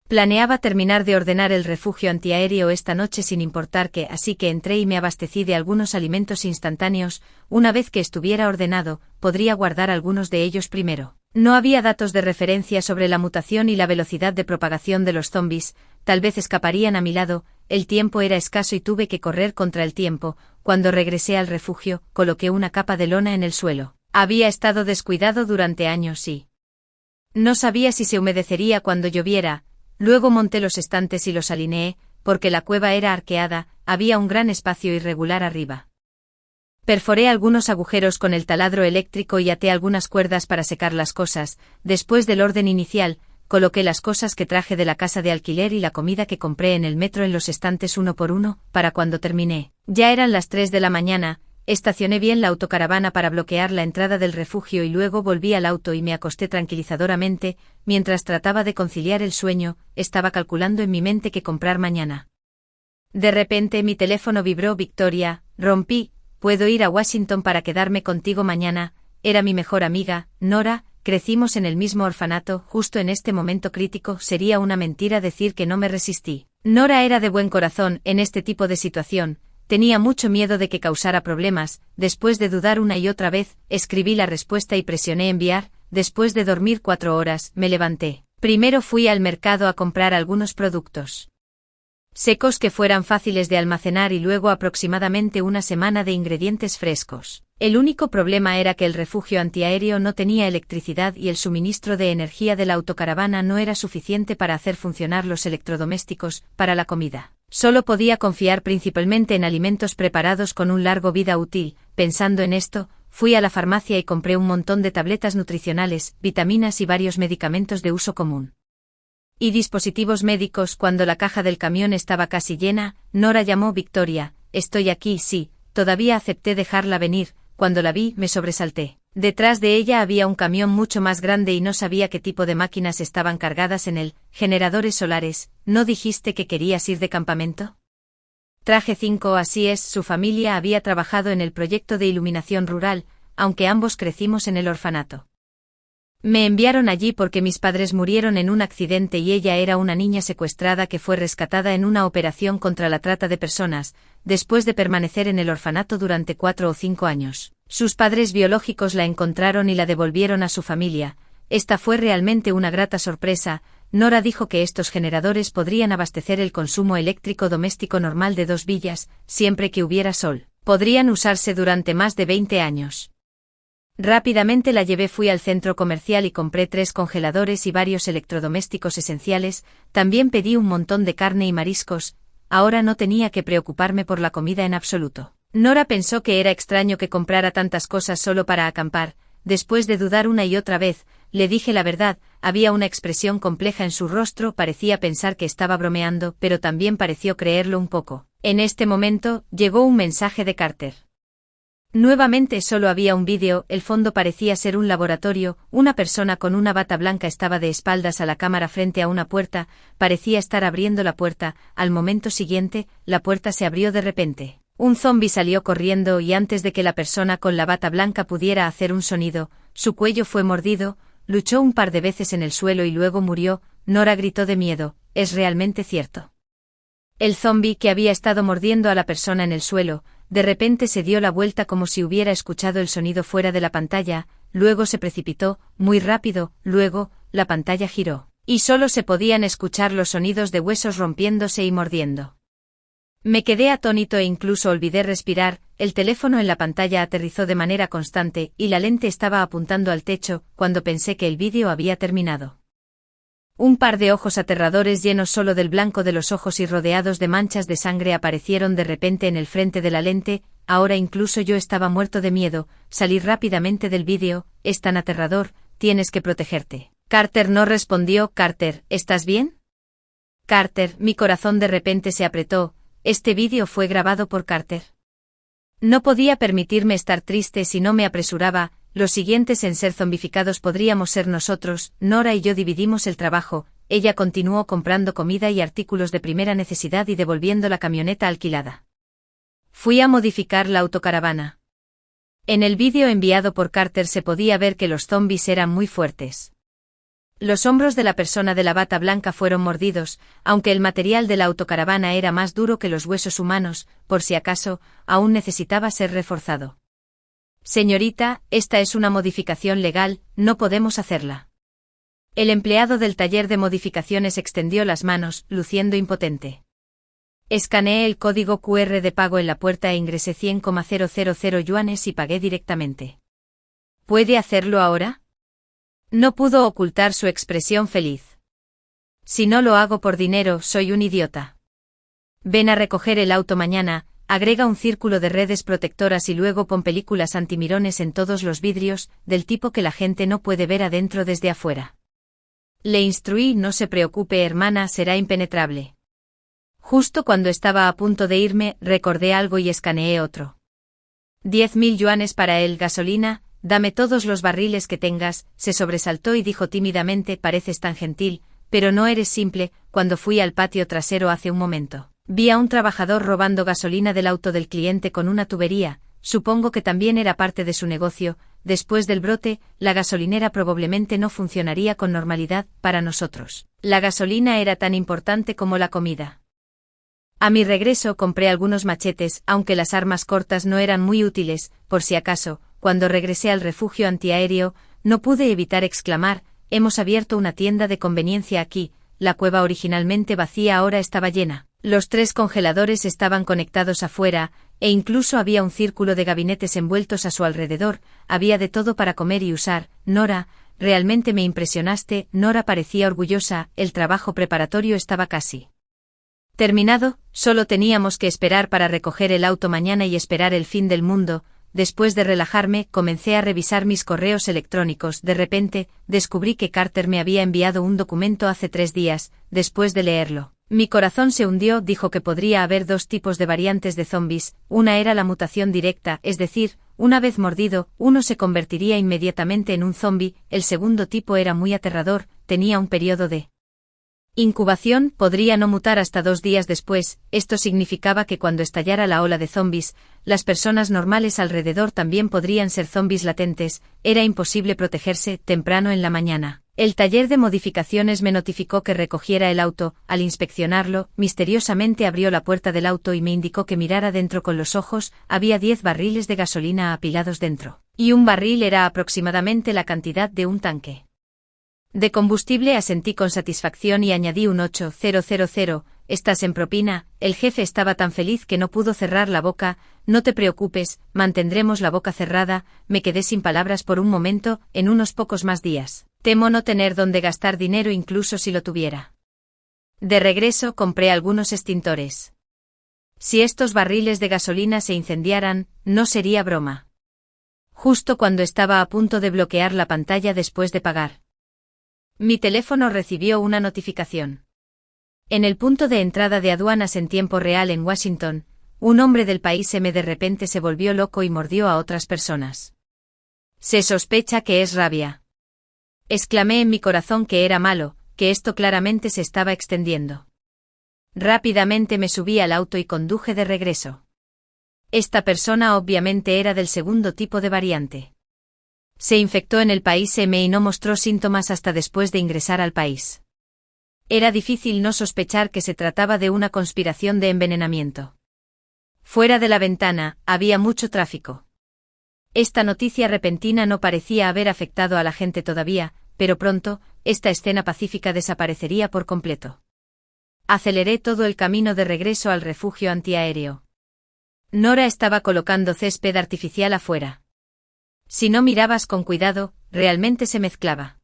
Planeaba terminar de ordenar el refugio antiaéreo esta noche sin importar qué, así que entré y me abastecí de algunos alimentos instantáneos. Una vez que estuviera ordenado, podría guardar algunos de ellos primero. No había datos de referencia sobre la mutación y la velocidad de propagación de los zombies, tal vez escaparían a mi lado. El tiempo era escaso y tuve que correr contra el tiempo. Cuando regresé al refugio, coloqué una capa de lona en el suelo. Había estado descuidado durante años y no sabía si se humedecería cuando lloviera. luego monté los estantes y los alineé, porque la cueva era arqueada, había un gran espacio irregular arriba. Perforé algunos agujeros con el taladro eléctrico y até algunas cuerdas para secar las cosas. Después del orden inicial, coloqué las cosas que traje de la casa de alquiler y la comida que compré en el metro en los estantes uno por uno, para cuando terminé. Ya eran las 3 de la mañana, estacioné bien la autocaravana para bloquear la entrada del refugio y luego volví al auto y me acosté tranquilizadoramente, mientras trataba de conciliar el sueño, estaba calculando en mi mente qué comprar mañana. De repente mi teléfono vibró. Victoria, rompí, puedo ir a Washington para quedarme contigo mañana, era mi mejor amiga, Nora. Crecimos en el mismo orfanato, justo en este momento crítico sería una mentira decir que no me resistí. Nora era de buen corazón en este tipo de situación, tenía mucho miedo de que causara problemas. Después de dudar una y otra vez, escribí la respuesta y presioné enviar. Después de dormir 4 horas, me levanté. Primero fui al mercado a comprar algunos productos secos que fueran fáciles de almacenar y luego aproximadamente una semana de ingredientes frescos. El único problema era que el refugio antiaéreo no tenía electricidad y el suministro de energía de la autocaravana no era suficiente para hacer funcionar los electrodomésticos. Para la comida, solo podía confiar principalmente en alimentos preparados con un largo vida útil. Pensando en esto, fui a la farmacia y compré un montón de tabletas nutricionales, vitaminas y varios medicamentos de uso común. Y dispositivos médicos. Cuando la caja del camión estaba casi llena, Nora llamó. Victoria, estoy aquí. Sí, todavía acepté dejarla venir. Cuando la vi, me sobresalté. Detrás de ella había un camión mucho más grande y no sabía qué tipo de máquinas estaban cargadas en él. Generadores solares. ¿No dijiste que querías ir de campamento? Traje 5. Así es, su familia había trabajado en el proyecto de iluminación rural, aunque ambos crecimos en el orfanato. Me enviaron allí porque mis padres murieron en un accidente y ella era una niña secuestrada que fue rescatada en una operación contra la trata de personas, después de permanecer en el orfanato durante 4 o 5 años. Sus padres biológicos la encontraron y la devolvieron a su familia. Esta fue realmente una grata sorpresa. Nora dijo que estos generadores podrían abastecer el consumo eléctrico doméstico normal de 2 villas, siempre que hubiera sol. Podrían usarse durante más de 20 años. Rápidamente la llevé. Fui al centro comercial y compré 3 congeladores y varios electrodomésticos esenciales. También pedí un montón de carne y mariscos. Ahora no tenía que preocuparme por la comida en absoluto. Nora pensó que era extraño que comprara tantas cosas solo para acampar. Después de dudar una y otra vez, le dije la verdad. Había una expresión compleja en su rostro. Parecía pensar que estaba bromeando, pero también pareció creerlo un poco. En este momento, llegó un mensaje de Carter. Nuevamente solo había un vídeo. El fondo parecía ser un laboratorio. Una persona con una bata blanca estaba de espaldas a la cámara frente a una puerta. Parecía estar abriendo la puerta. Al momento siguiente, la puerta se abrió de repente. Un zombi salió corriendo y antes de que la persona con la bata blanca pudiera hacer un sonido, su cuello fue mordido. Luchó un par de veces en el suelo y luego murió. Nora gritó de miedo. ¿Es realmente cierto? El zombi que había estado mordiendo a la persona en el suelo, de repente se dio la vuelta como si hubiera escuchado el sonido fuera de la pantalla, luego se precipitó, muy rápido, luego, la pantalla giró, y solo se podían escuchar los sonidos de huesos rompiéndose y mordiendo. Me quedé atónito e incluso olvidé respirar. El teléfono en la pantalla aterrizó de manera constante y la lente estaba apuntando al techo cuando pensé que el vídeo había terminado. Un par de ojos aterradores llenos solo del blanco de los ojos y rodeados de manchas de sangre aparecieron de repente en el frente de la lente. Ahora incluso yo estaba muerto de miedo. Salí rápidamente del vídeo. Es tan aterrador, tienes que protegerte. Carter no respondió. Carter, ¿estás bien? Carter, mi corazón de repente se apretó. Este vídeo fue grabado por Carter. No podía permitirme estar triste si no me apresuraba. Los siguientes en ser zombificados podríamos ser nosotros. Nora y yo dividimos el trabajo. Ella continuó comprando comida y artículos de primera necesidad y devolviendo la camioneta alquilada. Fui a modificar la autocaravana. En el vídeo enviado por Carter se podía ver que los zombies eran muy fuertes. Los hombros de la persona de la bata blanca fueron mordidos, aunque el material de la autocaravana era más duro que los huesos humanos, por si acaso, aún necesitaba ser reforzado. Señorita, esta es una modificación legal, no podemos hacerla. El empleado del taller de modificaciones extendió las manos, luciendo impotente. Escaneé el código QR de pago en la puerta e ingresé 100,000 yuanes y pagué directamente. ¿Puede hacerlo ahora? No pudo ocultar su expresión feliz. Si no lo hago por dinero, soy un idiota. Ven a recoger el auto mañana, agrega un círculo de redes protectoras y luego pon películas antimirones en todos los vidrios, del tipo que la gente no puede ver adentro desde afuera. Le instruí: no se preocupe, hermana, será impenetrable. Justo cuando estaba a punto de irme, recordé algo y escaneé otro. 10.000 yuanes para él. Gasolina, dame todos los barriles que tengas. Se sobresaltó y dijo tímidamente: pareces tan gentil, pero no eres simple. Cuando fui al patio trasero hace un momento, vi a un trabajador robando gasolina del auto del cliente con una tubería. Supongo que también era parte de su negocio. Después del brote, la gasolinera probablemente no funcionaría con normalidad. Para nosotros, la gasolina era tan importante como la comida. A mi regreso compré algunos machetes, aunque las armas cortas no eran muy útiles. Por si acaso, cuando regresé al refugio antiaéreo, no pude evitar exclamar: hemos abierto una tienda de conveniencia aquí. La cueva, originalmente vacía, ahora estaba llena. Los 3 congeladores estaban conectados afuera, e incluso había un círculo de gabinetes envueltos a su alrededor. Había de todo para comer y usar. Nora, realmente me impresionaste. Nora parecía orgullosa. El trabajo preparatorio estaba casi terminado, solo teníamos que esperar para recoger el auto mañana y esperar el fin del mundo. Después de relajarme, comencé a revisar mis correos electrónicos. De repente, descubrí que Carter me había enviado un documento hace 3 días. Después de leerlo, mi corazón se hundió. Dijo que podría haber 2 tipos de variantes de zombies. Una era la mutación directa, es decir, una vez mordido, uno se convertiría inmediatamente en un zombie. El segundo tipo era muy aterrador, tenía un periodo de incubación, podría no mutar hasta 2 días después. Esto significaba que cuando estallara la ola de zombies, las personas normales alrededor también podrían ser zombies latentes. Era imposible protegerse. Temprano en la mañana, el taller de modificaciones me notificó que recogiera el auto. Al inspeccionarlo, misteriosamente abrió la puerta del auto y me indicó que mirara dentro con los ojos. Había 10 barriles de gasolina apilados dentro, y un barril era aproximadamente la cantidad de un tanque de combustible. Asentí con satisfacción y añadí un 8000. ¿Estás en propina? El jefe estaba tan feliz que no pudo cerrar la boca. No te preocupes, mantendremos la boca cerrada. Me quedé sin palabras por un momento. En unos pocos más días, temo no tener dónde gastar dinero incluso si lo tuviera. De regreso compré algunos extintores. Si estos barriles de gasolina se incendiaran, no sería broma. Justo cuando estaba a punto de bloquear la pantalla después de pagar, mi teléfono recibió una notificación. En el punto de entrada de aduanas en tiempo real en Washington, un hombre del país M de repente se volvió loco y mordió a otras personas. Se sospecha que es rabia. Exclamé en mi corazón que era malo, que esto claramente se estaba extendiendo. Rápidamente me subí al auto y conduje de regreso. Esta persona obviamente era del segundo tipo de variante. Se infectó en el país M y no mostró síntomas hasta después de ingresar al país. Era difícil no sospechar que se trataba de una conspiración de envenenamiento. Fuera de la ventana, había mucho tráfico. Esta noticia repentina no parecía haber afectado a la gente todavía, pero pronto, esta escena pacífica desaparecería por completo. Aceleré todo el camino de regreso al refugio antiaéreo. Nora estaba colocando césped artificial afuera. Si no mirabas con cuidado, realmente se mezclaba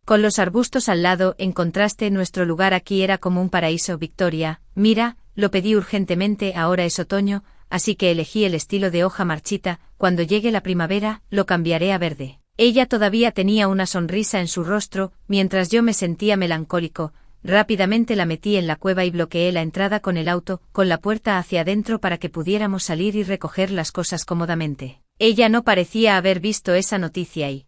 con los arbustos al lado. En contraste, nuestro lugar aquí era como un paraíso. Victoria, mira, lo pedí urgentemente. Ahora es otoño, así que elegí el estilo de hoja marchita. Cuando llegue la primavera, lo cambiaré a verde. Ella todavía tenía una sonrisa en su rostro, mientras yo me sentía melancólico. Rápidamente la metí en la cueva y bloqueé la entrada con el auto, con la puerta hacia adentro para que pudiéramos salir y recoger las cosas cómodamente. Ella no parecía haber visto esa noticia y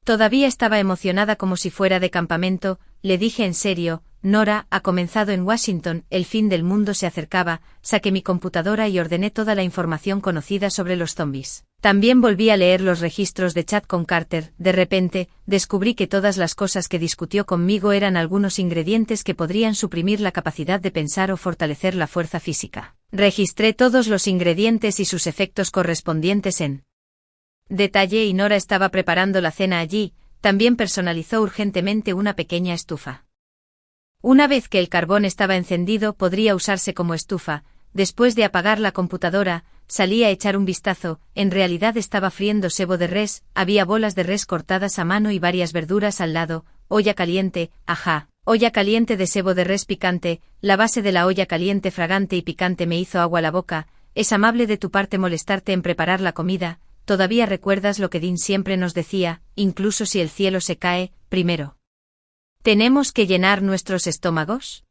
todavía estaba emocionada como si fuera de campamento. Le dije en serio: Nora, ha comenzado en Washington, el fin del mundo se acercaba. Saqué mi computadora y ordené toda la información conocida sobre los zombies. También volví a leer los registros de chat con Carter. De repente, descubrí que todas las cosas que discutió conmigo eran algunos ingredientes que podrían suprimir la capacidad de pensar o fortalecer la fuerza física. Registré todos los ingredientes y sus efectos correspondientes en detalle y Nora estaba preparando la cena allí. También personalizó urgentemente una pequeña estufa. Una vez que el carbón estaba encendido, podría usarse como estufa. Después de apagar la computadora, salí a echar un vistazo. En realidad estaba friendo sebo de res, había bolas de res cortadas a mano y varias verduras al lado. Olla caliente, ajá. Olla caliente de sebo de res picante, la base de la olla caliente fragante y picante me hizo agua la boca. Es amable de tu parte molestarte en preparar la comida. Todavía recuerdas lo que Dean siempre nos decía, incluso si el cielo se cae, primero ¿tenemos que llenar nuestros estómagos?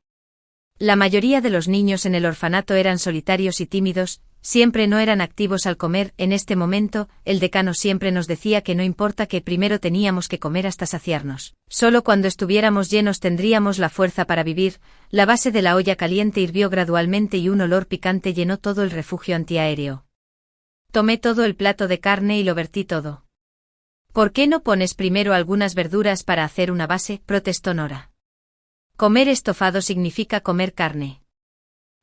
La mayoría de los niños en el orfanato eran solitarios y tímidos, siempre no eran activos al comer. En este momento, el decano siempre nos decía que no importa que primero teníamos que comer hasta saciarnos. Solo cuando estuviéramos llenos tendríamos la fuerza para vivir. La base de la olla caliente hirvió gradualmente y un olor picante llenó todo el refugio antiaéreo. Tomé todo el plato de carne y lo vertí todo. ¿Por qué no pones primero algunas verduras para hacer una base?, protestó Nora. Comer estofado significa comer carne.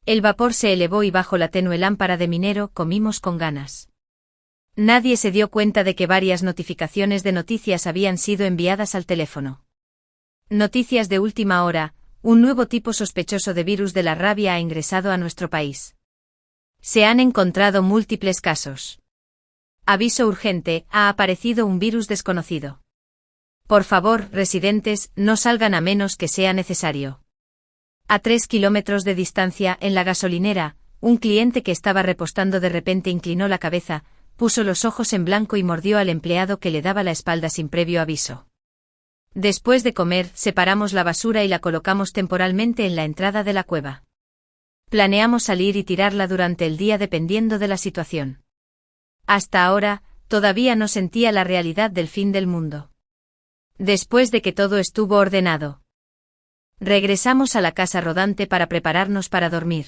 El vapor se elevó y bajo la tenue lámpara de minero comimos con ganas. Nadie se dio cuenta de que varias notificaciones de noticias habían sido enviadas al teléfono. Noticias de última hora: un nuevo tipo sospechoso de virus de la rabia ha ingresado a nuestro país. Se han encontrado múltiples casos. Aviso urgente: ha aparecido un virus desconocido. Por favor, residentes, no salgan a menos que sea necesario. A 3 kilómetros de distancia, en la gasolinera, un cliente que estaba repostando de repente inclinó la cabeza, puso los ojos en blanco y mordió al empleado que le daba la espalda sin previo aviso. Después de comer, separamos la basura y la colocamos temporalmente en la entrada de la cueva. Planeamos salir y tirarla durante el día dependiendo de la situación. Hasta ahora, todavía no sentía la realidad del fin del mundo. Después de que todo estuvo ordenado, regresamos a la casa rodante para prepararnos para dormir.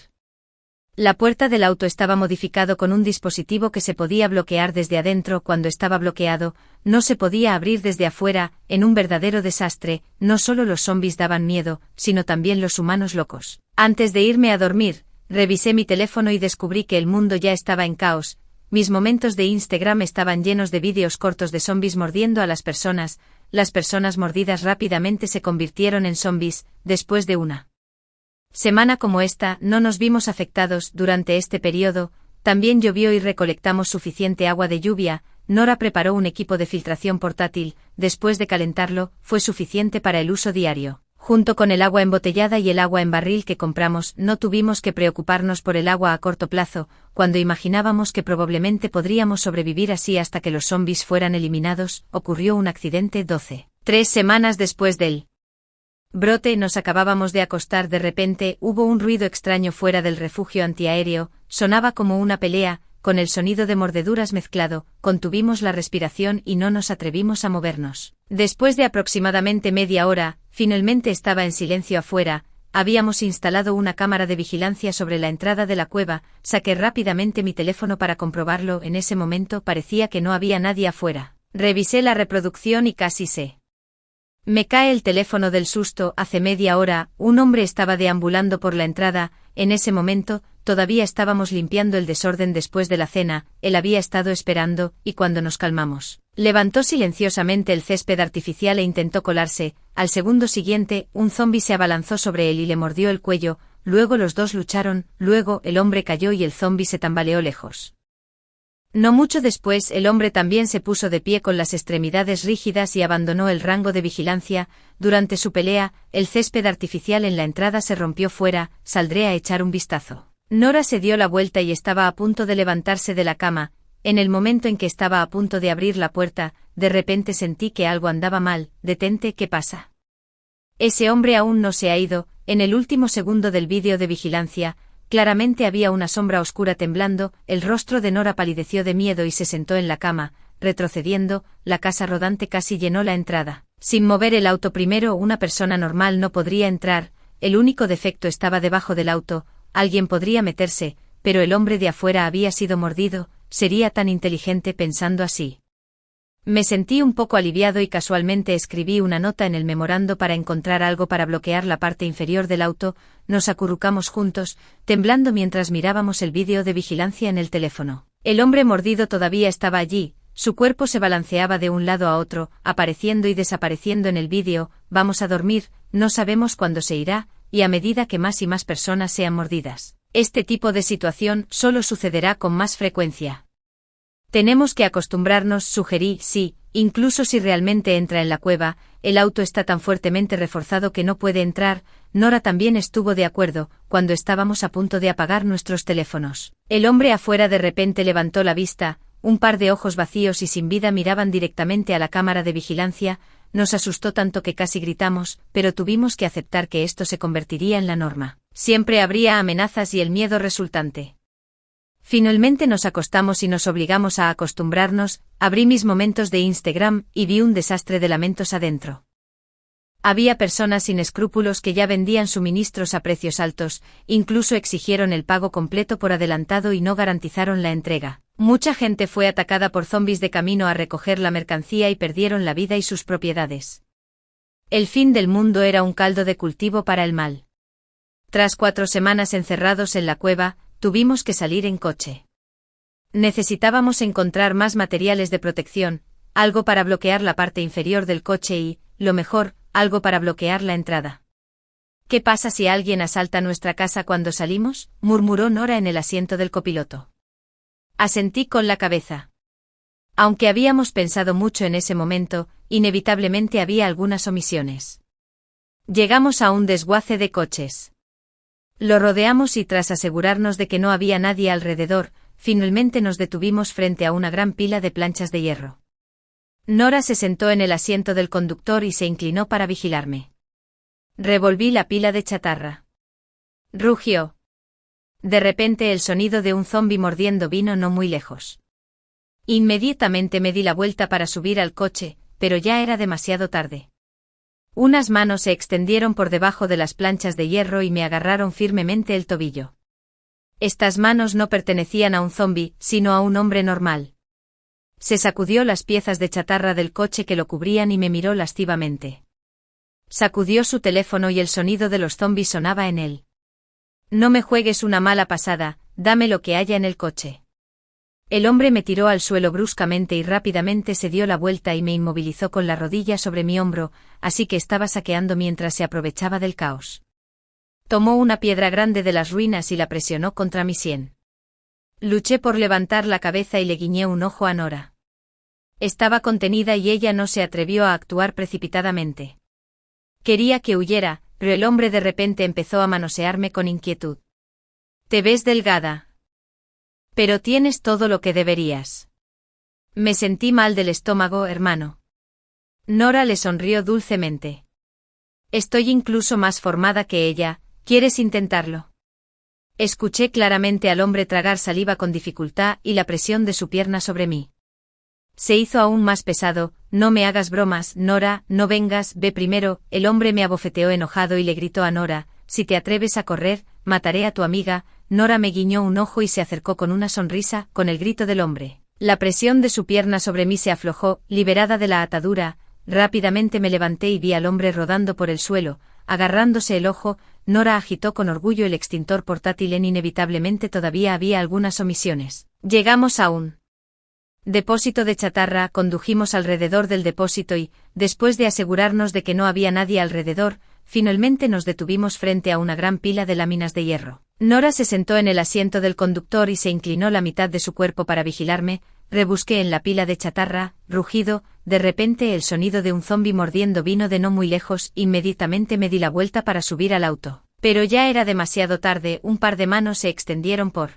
La puerta del auto estaba modificado con un dispositivo que se podía bloquear desde adentro. Cuando estaba bloqueado, no se podía abrir desde afuera. En un verdadero desastre, no solo los zombies daban miedo, sino también los humanos locos. Antes de irme a dormir, revisé mi teléfono y descubrí que el mundo ya estaba en caos. Mis momentos de Instagram estaban llenos de vídeos cortos de zombies mordiendo a las personas. Las personas mordidas rápidamente se convirtieron en zombies. Después de una semana como esta, no nos vimos afectados. Durante este periodo, también llovió y recolectamos suficiente agua de lluvia. Nora preparó un equipo de filtración portátil. Después de calentarlo, fue suficiente para el uso diario. Junto con el agua embotellada y el agua en barril que compramos, no tuvimos que preocuparnos por el agua a corto plazo, cuando imaginábamos que probablemente podríamos sobrevivir así hasta que los zombies fueran eliminados. Ocurrió un accidente 3 semanas después del brote. Nos acabábamos de acostar. De repente, hubo un ruido extraño fuera del refugio antiaéreo, sonaba como una pelea, con el sonido de mordeduras mezclado. Contuvimos la respiración y no nos atrevimos a movernos. Después de aproximadamente media hora, finalmente estaba en silencio afuera. Habíamos instalado una cámara de vigilancia sobre la entrada de la cueva. Saqué rápidamente mi teléfono para comprobarlo. En ese momento parecía que no había nadie afuera. Revisé la reproducción y casi me cae el teléfono del susto. Hace media hora, un hombre estaba deambulando por la entrada. En ese momento, todavía estábamos limpiando el desorden después de la cena. Él había estado esperando, y cuando nos calmamos, levantó silenciosamente el césped artificial e intentó colarse. Al segundo siguiente, un zombi se abalanzó sobre él y le mordió el cuello. Luego los dos lucharon, luego el hombre cayó y el zombi se tambaleó lejos. No mucho después, el hombre también se puso de pie con las extremidades rígidas y abandonó el rango de vigilancia. Durante su pelea, el césped artificial en la entrada se rompió fuera. Saldré a echar un vistazo. Nora se dio la vuelta y estaba a punto de levantarse de la cama. En el momento en que estaba a punto de abrir la puerta, de repente sentí que algo andaba mal. Detente, ¿qué pasa? Ese hombre aún no se ha ido. En el último segundo del vídeo de vigilancia, claramente había una sombra oscura temblando. El rostro de Nora palideció de miedo y se sentó en la cama, retrocediendo. La casa rodante casi llenó la entrada. Sin mover el auto primero, una persona normal no podría entrar. El único defecto estaba debajo del auto. Alguien podría meterse, pero el hombre de afuera había sido mordido. Sería tan inteligente pensando así. Me sentí un poco aliviado y casualmente escribí una nota en el memorando para encontrar algo para bloquear la parte inferior del auto. Nos acurrucamos juntos, temblando mientras mirábamos el vídeo de vigilancia en el teléfono. El hombre mordido todavía estaba allí, su cuerpo se balanceaba de un lado a otro, apareciendo y desapareciendo en el vídeo. Vamos a dormir, no sabemos cuándo se irá, y a medida que más y más personas sean mordidas, este tipo de situación solo sucederá con más frecuencia. Tenemos que acostumbrarnos, sugerí. Sí, incluso si realmente entra en la cueva, el auto está tan fuertemente reforzado que no puede entrar. Nora también estuvo de acuerdo, cuando estábamos a punto de apagar nuestros teléfonos. El hombre afuera de repente levantó la vista, un par de ojos vacíos y sin vida miraban directamente a la cámara de vigilancia. Nos asustó tanto que casi gritamos, pero tuvimos que aceptar que esto se convertiría en la norma. Siempre habría amenazas y el miedo resultante. Finalmente nos acostamos y nos obligamos a acostumbrarnos. Abrí mis momentos de Instagram y vi un desastre de lamentos adentro. Había personas sin escrúpulos que ya vendían suministros a precios altos, incluso exigieron el pago completo por adelantado y no garantizaron la entrega. Mucha gente fue atacada por zombis de camino a recoger la mercancía y perdieron la vida y sus propiedades. El fin del mundo era un caldo de cultivo para el mal. Tras 4 semanas encerrados en la cueva, tuvimos que salir en coche. Necesitábamos encontrar más materiales de protección, algo para bloquear la parte inferior del coche y, lo mejor, algo para bloquear la entrada. ¿Qué pasa si alguien asalta nuestra casa cuando salimos?, murmuró Nora en el asiento del copiloto. Asentí con la cabeza. Aunque habíamos pensado mucho en ese momento, inevitablemente había algunas omisiones. Llegamos a un desguace de coches. Lo rodeamos y tras asegurarnos de que no había nadie alrededor, finalmente nos detuvimos frente a una gran pila de planchas de hierro. Nora se sentó en el asiento del conductor y se inclinó para vigilarme. Revolví la pila de chatarra. Rugió. De repente el sonido de un zombi mordiendo vino no muy lejos. Inmediatamente me di la vuelta para subir al coche, pero ya era demasiado tarde. Unas manos se extendieron por debajo de las planchas de hierro y me agarraron firmemente el tobillo. Estas manos no pertenecían a un zombi, sino a un hombre normal. Se sacudió las piezas de chatarra del coche que lo cubrían y me miró lascivamente. Sacudió su teléfono y el sonido de los zombis sonaba en él. No me juegues una mala pasada, dame lo que haya en el coche. El hombre me tiró al suelo bruscamente y rápidamente se dio la vuelta y me inmovilizó con la rodilla sobre mi hombro, así que estaba saqueando mientras se aprovechaba del caos. Tomó una piedra grande de las ruinas y la presionó contra mi sien. Luché por levantar la cabeza y le guiñé un ojo a Nora. Estaba contenida y ella no se atrevió a actuar precipitadamente. Quería que huyera, pero el hombre de repente empezó a manosearme con inquietud. «Te ves delgada. Pero tienes todo lo que deberías». Me sentí mal del estómago, hermano. Nora le sonrió dulcemente. «Estoy incluso más formada que ella, ¿quieres intentarlo?». Escuché claramente al hombre tragar saliva con dificultad y la presión de su pierna sobre mí. Se hizo aún más pesado. «No me hagas bromas, Nora, no vengas, ve primero». El hombre me abofeteó enojado y le gritó a Nora: «Si te atreves a correr, mataré a tu amiga». Nora me guiñó un ojo y se acercó con una sonrisa, con el grito del hombre. La presión de su pierna sobre mí se aflojó, liberada de la atadura. Rápidamente me levanté y vi al hombre rodando por el suelo, agarrándose el ojo. Nora agitó con orgullo el extintor portátil. Inevitablemente todavía había algunas omisiones. Llegamos a un depósito de chatarra, condujimos alrededor del depósito y, después de asegurarnos de que no había nadie alrededor, finalmente nos detuvimos frente a una gran pila de láminas de hierro. Nora se sentó en el asiento del conductor y se inclinó la mitad de su cuerpo para vigilarme. Rebusqué en la pila de chatarra, rugido. De repente el sonido de un zombi mordiendo vino de no muy lejos. Inmediatamente me di la vuelta para subir al auto. Pero ya era demasiado tarde. Un par de manos se extendieron por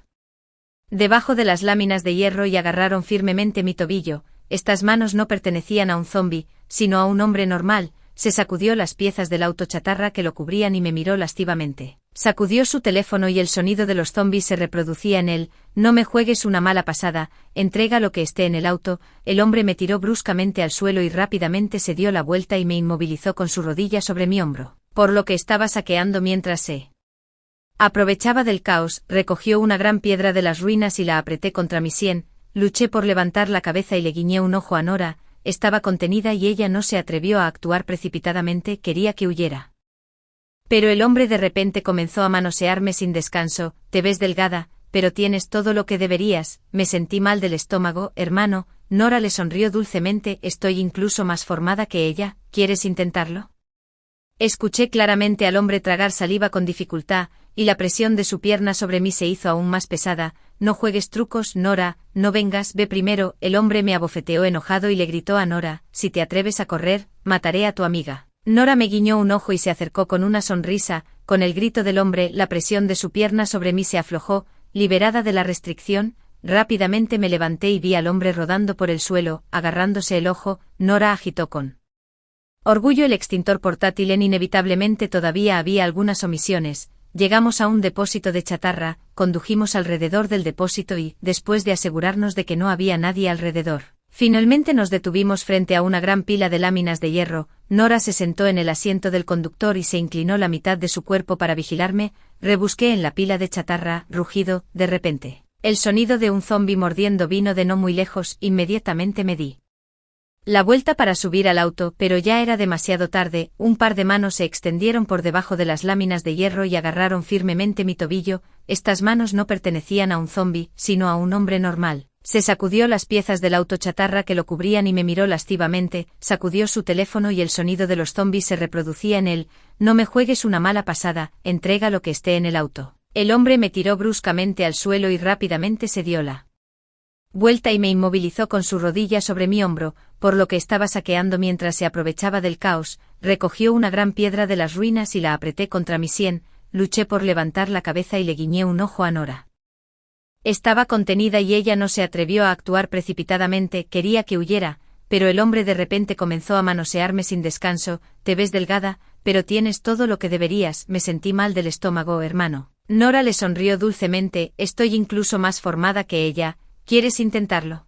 debajo de las láminas de hierro y agarraron firmemente mi tobillo. Estas manos no pertenecían a un zombi, sino a un hombre normal. Se sacudió las piezas del auto chatarra que lo cubrían y me miró lascivamente. Sacudió su teléfono y el sonido de los zombis se reproducía en él. «No me juegues una mala pasada, entrega lo que esté en el auto». El hombre me tiró bruscamente al suelo y rápidamente se dio la vuelta y me inmovilizó con su rodilla sobre mi hombro, por lo que estaba saqueando mientras se aprovechaba del caos. Recogió una gran piedra de las ruinas y la apreté contra mi sien. Luché por levantar la cabeza y le guiñé un ojo a Nora. Estaba contenida y ella no se atrevió a actuar precipitadamente. Quería que huyera. Pero el hombre de repente comenzó a manosearme sin descanso. «Te ves delgada, pero tienes todo lo que deberías». Me sentí mal del estómago, hermano. Nora le sonrió dulcemente. «Estoy incluso más formada que ella, ¿quieres intentarlo?». Escuché claramente al hombre tragar saliva con dificultad. y la presión de su pierna sobre mí se hizo aún más pesada. No juegues trucos, Nora, no vengas, ve primero. El hombre me abofeteó enojado y le gritó a Nora: si te atreves a correr, mataré a tu amiga. Nora me guiñó un ojo y se acercó con una sonrisa. Con el grito del hombre, la presión de su pierna sobre mí se aflojó. Liberada de la restricción, rápidamente me levanté y vi al hombre rodando por el suelo, agarrándose el ojo. Nora agitó con orgullo el extintor portátil. Inevitablemente todavía había algunas omisiones. Llegamos a un depósito de chatarra, condujimos alrededor del depósito y, después de asegurarnos de que no había nadie alrededor, finalmente nos detuvimos frente a una gran pila de láminas de hierro. Nora se sentó en el asiento del conductor y se inclinó la mitad de su cuerpo para vigilarme. Rebusqué en la pila de chatarra, rugido. De repente, el sonido de un zombi mordiendo vino de no muy lejos. Inmediatamente me di la vuelta para subir al auto, pero ya era demasiado tarde. Un par de manos se extendieron por debajo de las láminas de hierro y agarraron firmemente mi tobillo. Estas manos no pertenecían a un zombi, sino a un hombre normal. Se sacudió las piezas del auto chatarra que lo cubrían y me miró lascivamente. Sacudió su teléfono y el sonido de los zombis se reproducía en él. No me juegues una mala pasada, entrega lo que esté en el auto. El hombre me tiró bruscamente al suelo y rápidamente se dio la vuelta y me inmovilizó con su rodilla sobre mi hombro, por lo que estaba saqueando mientras se aprovechaba del caos. Recogió una gran piedra de las ruinas y la apreté contra mi sien. Luché por levantar la cabeza y le guiñé un ojo a Nora. Estaba contenida y ella no se atrevió a actuar precipitadamente. Quería que huyera, pero el hombre de repente comenzó a manosearme sin descanso. Te ves delgada, pero tienes todo lo que deberías. Me sentí mal del estómago, hermano. Nora le sonrió dulcemente. Estoy incluso más formada que ella. ¿Quieres intentarlo?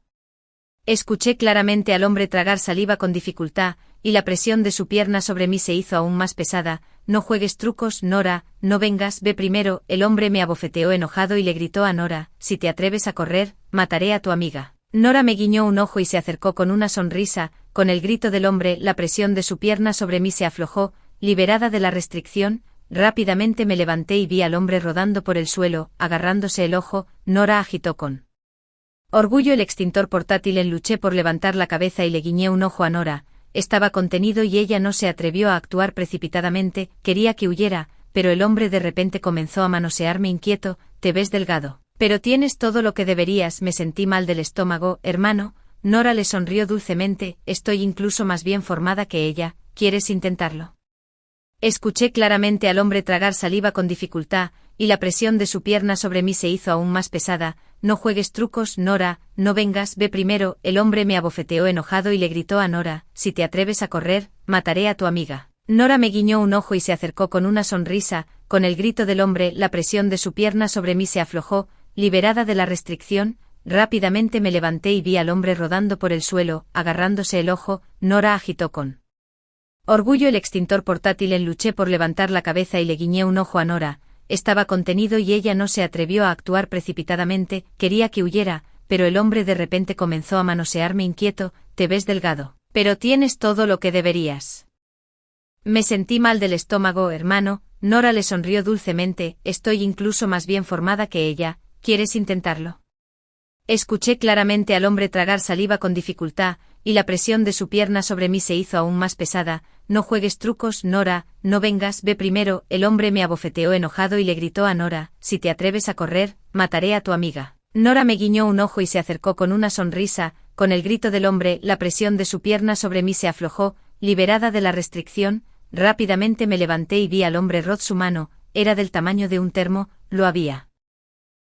Escuché claramente al hombre tragar saliva con dificultad, y la presión de su pierna sobre mí se hizo aún más pesada. No juegues trucos, Nora, no vengas, ve primero. El hombre me abofeteó enojado y le gritó a Nora: si te atreves a correr, mataré a tu amiga. Nora me guiñó un ojo y se acercó con una sonrisa. Con el grito del hombre, la presión de su pierna sobre mí se aflojó. Liberada de la restricción, rápidamente me levanté y vi al hombre rodando por el suelo, agarrándose el ojo. Nora agitó con orgullo el extintor portátil. Luché por levantar la cabeza y le guiñé un ojo a Nora. Estaba contenido y ella no se atrevió a actuar precipitadamente. Quería que huyera, pero el hombre de repente comenzó a manosearme inquieto. Te ves delgado, pero tienes todo lo que deberías. Me sentí mal del estómago, hermano. Nora le sonrió dulcemente. Estoy incluso más bien formada que ella. ¿Quieres intentarlo? Escuché claramente al hombre tragar saliva con dificultad, y la presión de su pierna sobre mí se hizo aún más pesada. No juegues trucos, Nora, no vengas, ve primero. El hombre me abofeteó enojado y le gritó a Nora: si te atreves a correr, mataré a tu amiga. Nora me guiñó un ojo y se acercó con una sonrisa. Con el grito del hombre, la presión de su pierna sobre mí se aflojó. Liberada de la restricción, rápidamente me levanté y vi al hombre rodando por el suelo, agarrándose el ojo. Nora agitó con orgullo el extintor portátil. Luché por levantar la cabeza y le guiñé un ojo a Nora. Estaba contenido y ella no se atrevió a actuar precipitadamente. Quería que huyera, pero el hombre de repente comenzó a manosearme inquieto. Te ves delgado, pero tienes todo lo que deberías. Me sentí mal del estómago, hermano. Nora le sonrió dulcemente. Estoy incluso más bien formada que ella. ¿Quieres intentarlo? Escuché claramente al hombre tragar saliva con dificultad, y la presión de su pierna sobre mí se hizo aún más pesada. No juegues trucos, Nora, no vengas, ve primero. El hombre me abofeteó enojado y le gritó a Nora: si te atreves a correr, mataré a tu amiga. Nora me guiñó un ojo y se acercó con una sonrisa. Con el grito del hombre, la presión de su pierna sobre mí se aflojó. Liberada de la restricción, rápidamente me levanté y vi al hombre su mano. Era del tamaño de un termo. Lo había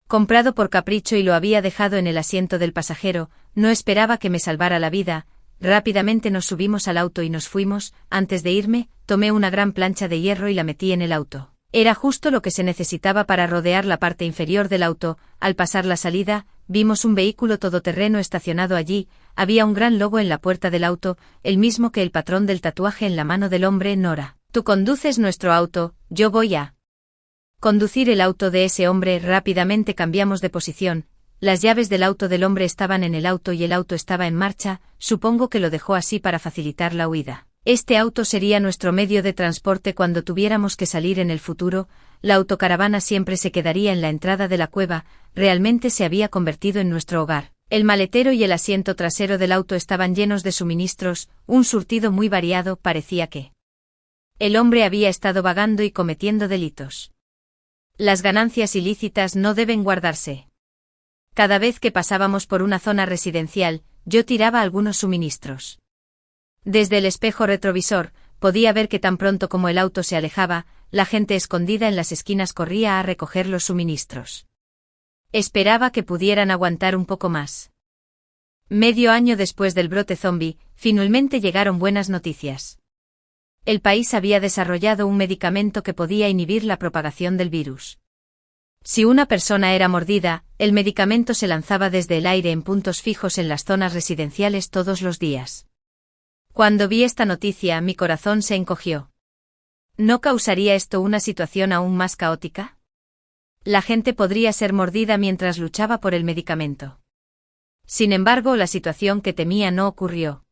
comprado por capricho y lo había dejado en el asiento del pasajero. No esperaba que me salvara la vida. Rápidamente nos subimos al auto y nos fuimos. Antes de irme, tomé una gran plancha de hierro y la metí en el auto. Era justo lo que se necesitaba para rodear la parte inferior del auto. Al pasar la salida, vimos un vehículo todoterreno estacionado allí. Había un gran logo en la puerta del auto, el mismo que el patrón del tatuaje en la mano del hombre. Nora, tú conduces nuestro auto, yo voy a conducir el auto de ese hombre. Rápidamente cambiamos de posición. Las llaves del auto del hombre estaban en el auto y el auto estaba en marcha. Supongo que lo dejó así para facilitar la huida. Este auto sería nuestro medio de transporte cuando tuviéramos que salir en el futuro. La autocaravana siempre se quedaría en la entrada de la cueva. Realmente se había convertido en nuestro hogar. El maletero y el asiento trasero del auto estaban llenos de suministros, un surtido muy variado. Parecía que el hombre había estado vagando y cometiendo delitos. Las ganancias ilícitas no deben guardarse. Cada vez que pasábamos por una zona residencial, yo tiraba algunos suministros. Desde el espejo retrovisor, podía ver que tan pronto como el auto se alejaba, la gente escondida en las esquinas corría a recoger los suministros. Esperaba que pudieran aguantar un poco más. Medio año después del brote zombie, finalmente llegaron buenas noticias. El país había desarrollado un medicamento que podía inhibir la propagación del virus. Si una persona era mordida, el medicamento se lanzaba desde el aire en puntos fijos en las zonas residenciales todos los días. Cuando vi esta noticia, mi corazón se encogió. ¿No causaría esto una situación aún más caótica? La gente podría ser mordida mientras luchaba por el medicamento. Sin embargo, la situación que temía no ocurrió.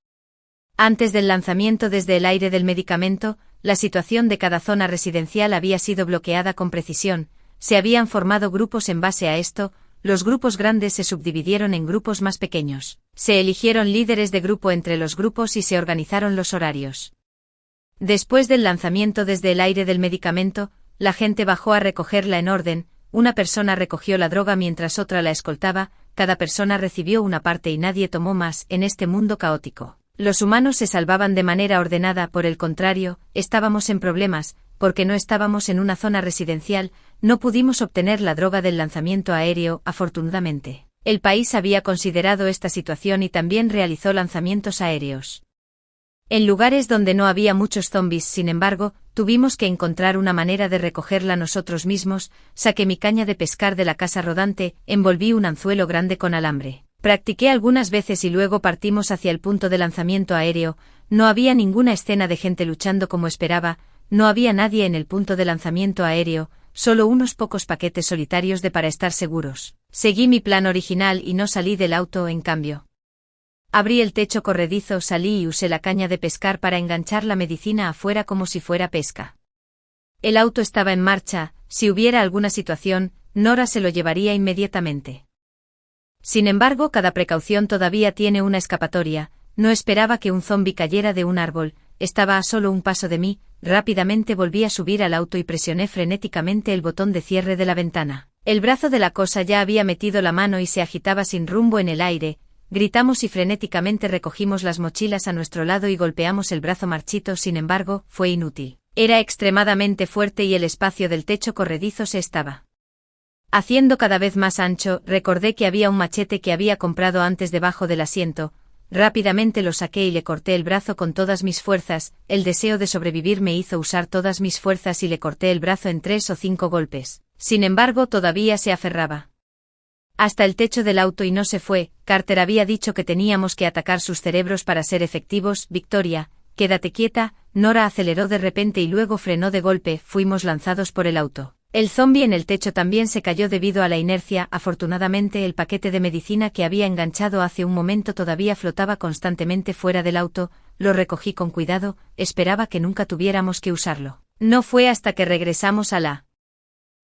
Antes del lanzamiento desde el aire del medicamento, la situación de cada zona residencial había sido bloqueada con precisión, se habían formado grupos en base a esto, los grupos grandes se subdividieron en grupos más pequeños, se eligieron líderes de grupo entre los grupos y se organizaron los horarios. Después del lanzamiento desde el aire del medicamento, la gente bajó a recogerla en orden, una persona recogió la droga mientras otra la escoltaba, cada persona recibió una parte y nadie tomó más en este mundo caótico. Los humanos se salvaban de manera ordenada, por el contrario, estábamos en problemas, porque no estábamos en una zona residencial, no pudimos obtener la droga del lanzamiento aéreo, afortunadamente. El país había considerado esta situación y también realizó lanzamientos aéreos. En lugares donde no había muchos zombies, sin embargo, tuvimos que encontrar una manera de recogerla nosotros mismos, saqué mi caña de pescar de la casa rodante, envolví un anzuelo grande con alambre. Practiqué algunas veces y luego partimos hacia el punto de lanzamiento aéreo, no había ninguna escena de gente luchando como esperaba, no había nadie en el punto de lanzamiento aéreo, solo unos pocos paquetes solitarios de para estar seguros. Seguí mi plan original y no salí del auto, en cambio. Abrí el techo corredizo, salí y usé la caña de pescar para enganchar la medicina afuera como si fuera pesca. El auto estaba en marcha, si hubiera alguna situación, Nora se lo llevaría inmediatamente. Sin embargo, cada precaución todavía tiene una escapatoria, no esperaba que un zombi cayera de un árbol, estaba a solo un paso de mí, rápidamente volví a subir al auto y presioné frenéticamente el botón de cierre de la ventana. El brazo de la cosa ya había metido la mano y se agitaba sin rumbo en el aire, gritamos y frenéticamente recogimos las mochilas a nuestro lado y golpeamos el brazo marchito, sin embargo, fue inútil. Era extremadamente fuerte y el espacio del techo corredizo se estaba haciendo cada vez más ancho. Recordé que había un machete que había comprado antes debajo del asiento, rápidamente lo saqué y le corté el brazo con todas mis fuerzas, el deseo de sobrevivir me hizo usar todas mis fuerzas y le corté el brazo en 3 o 5 golpes, sin embargo todavía se aferraba hasta el techo del auto y no se fue. Carter había dicho que teníamos que atacar sus cerebros para ser efectivos. Victoria, quédate quieta. Nora aceleró de repente y luego frenó de golpe, fuimos lanzados por el auto. El zombi en el techo también se cayó debido a la inercia, afortunadamente el paquete de medicina que había enganchado hace un momento todavía flotaba constantemente fuera del auto, lo recogí con cuidado, esperaba que nunca tuviéramos que usarlo. No fue hasta que regresamos a la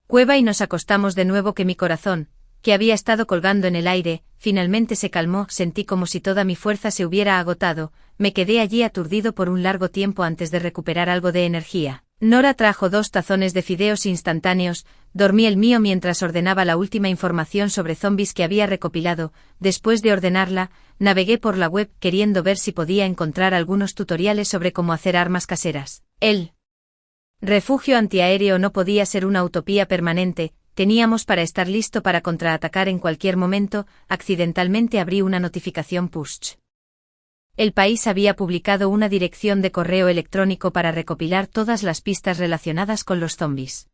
cueva y nos acostamos de nuevo que mi corazón, que había estado colgando en el aire, finalmente se calmó, sentí como si toda mi fuerza se hubiera agotado, me quedé allí aturdido por un largo tiempo antes de recuperar algo de energía. Nora trajo 2 tazones de fideos instantáneos, dormí el mío mientras ordenaba la última información sobre zombies que había recopilado. Después de ordenarla, navegué por la web queriendo ver si podía encontrar algunos tutoriales sobre cómo hacer armas caseras. El refugio antiaéreo no podía ser una utopía permanente, teníamos para estar listo para contraatacar en cualquier momento. Accidentalmente abrí una notificación push. El país había publicado una dirección de correo electrónico para recopilar todas las pistas relacionadas con los zombies.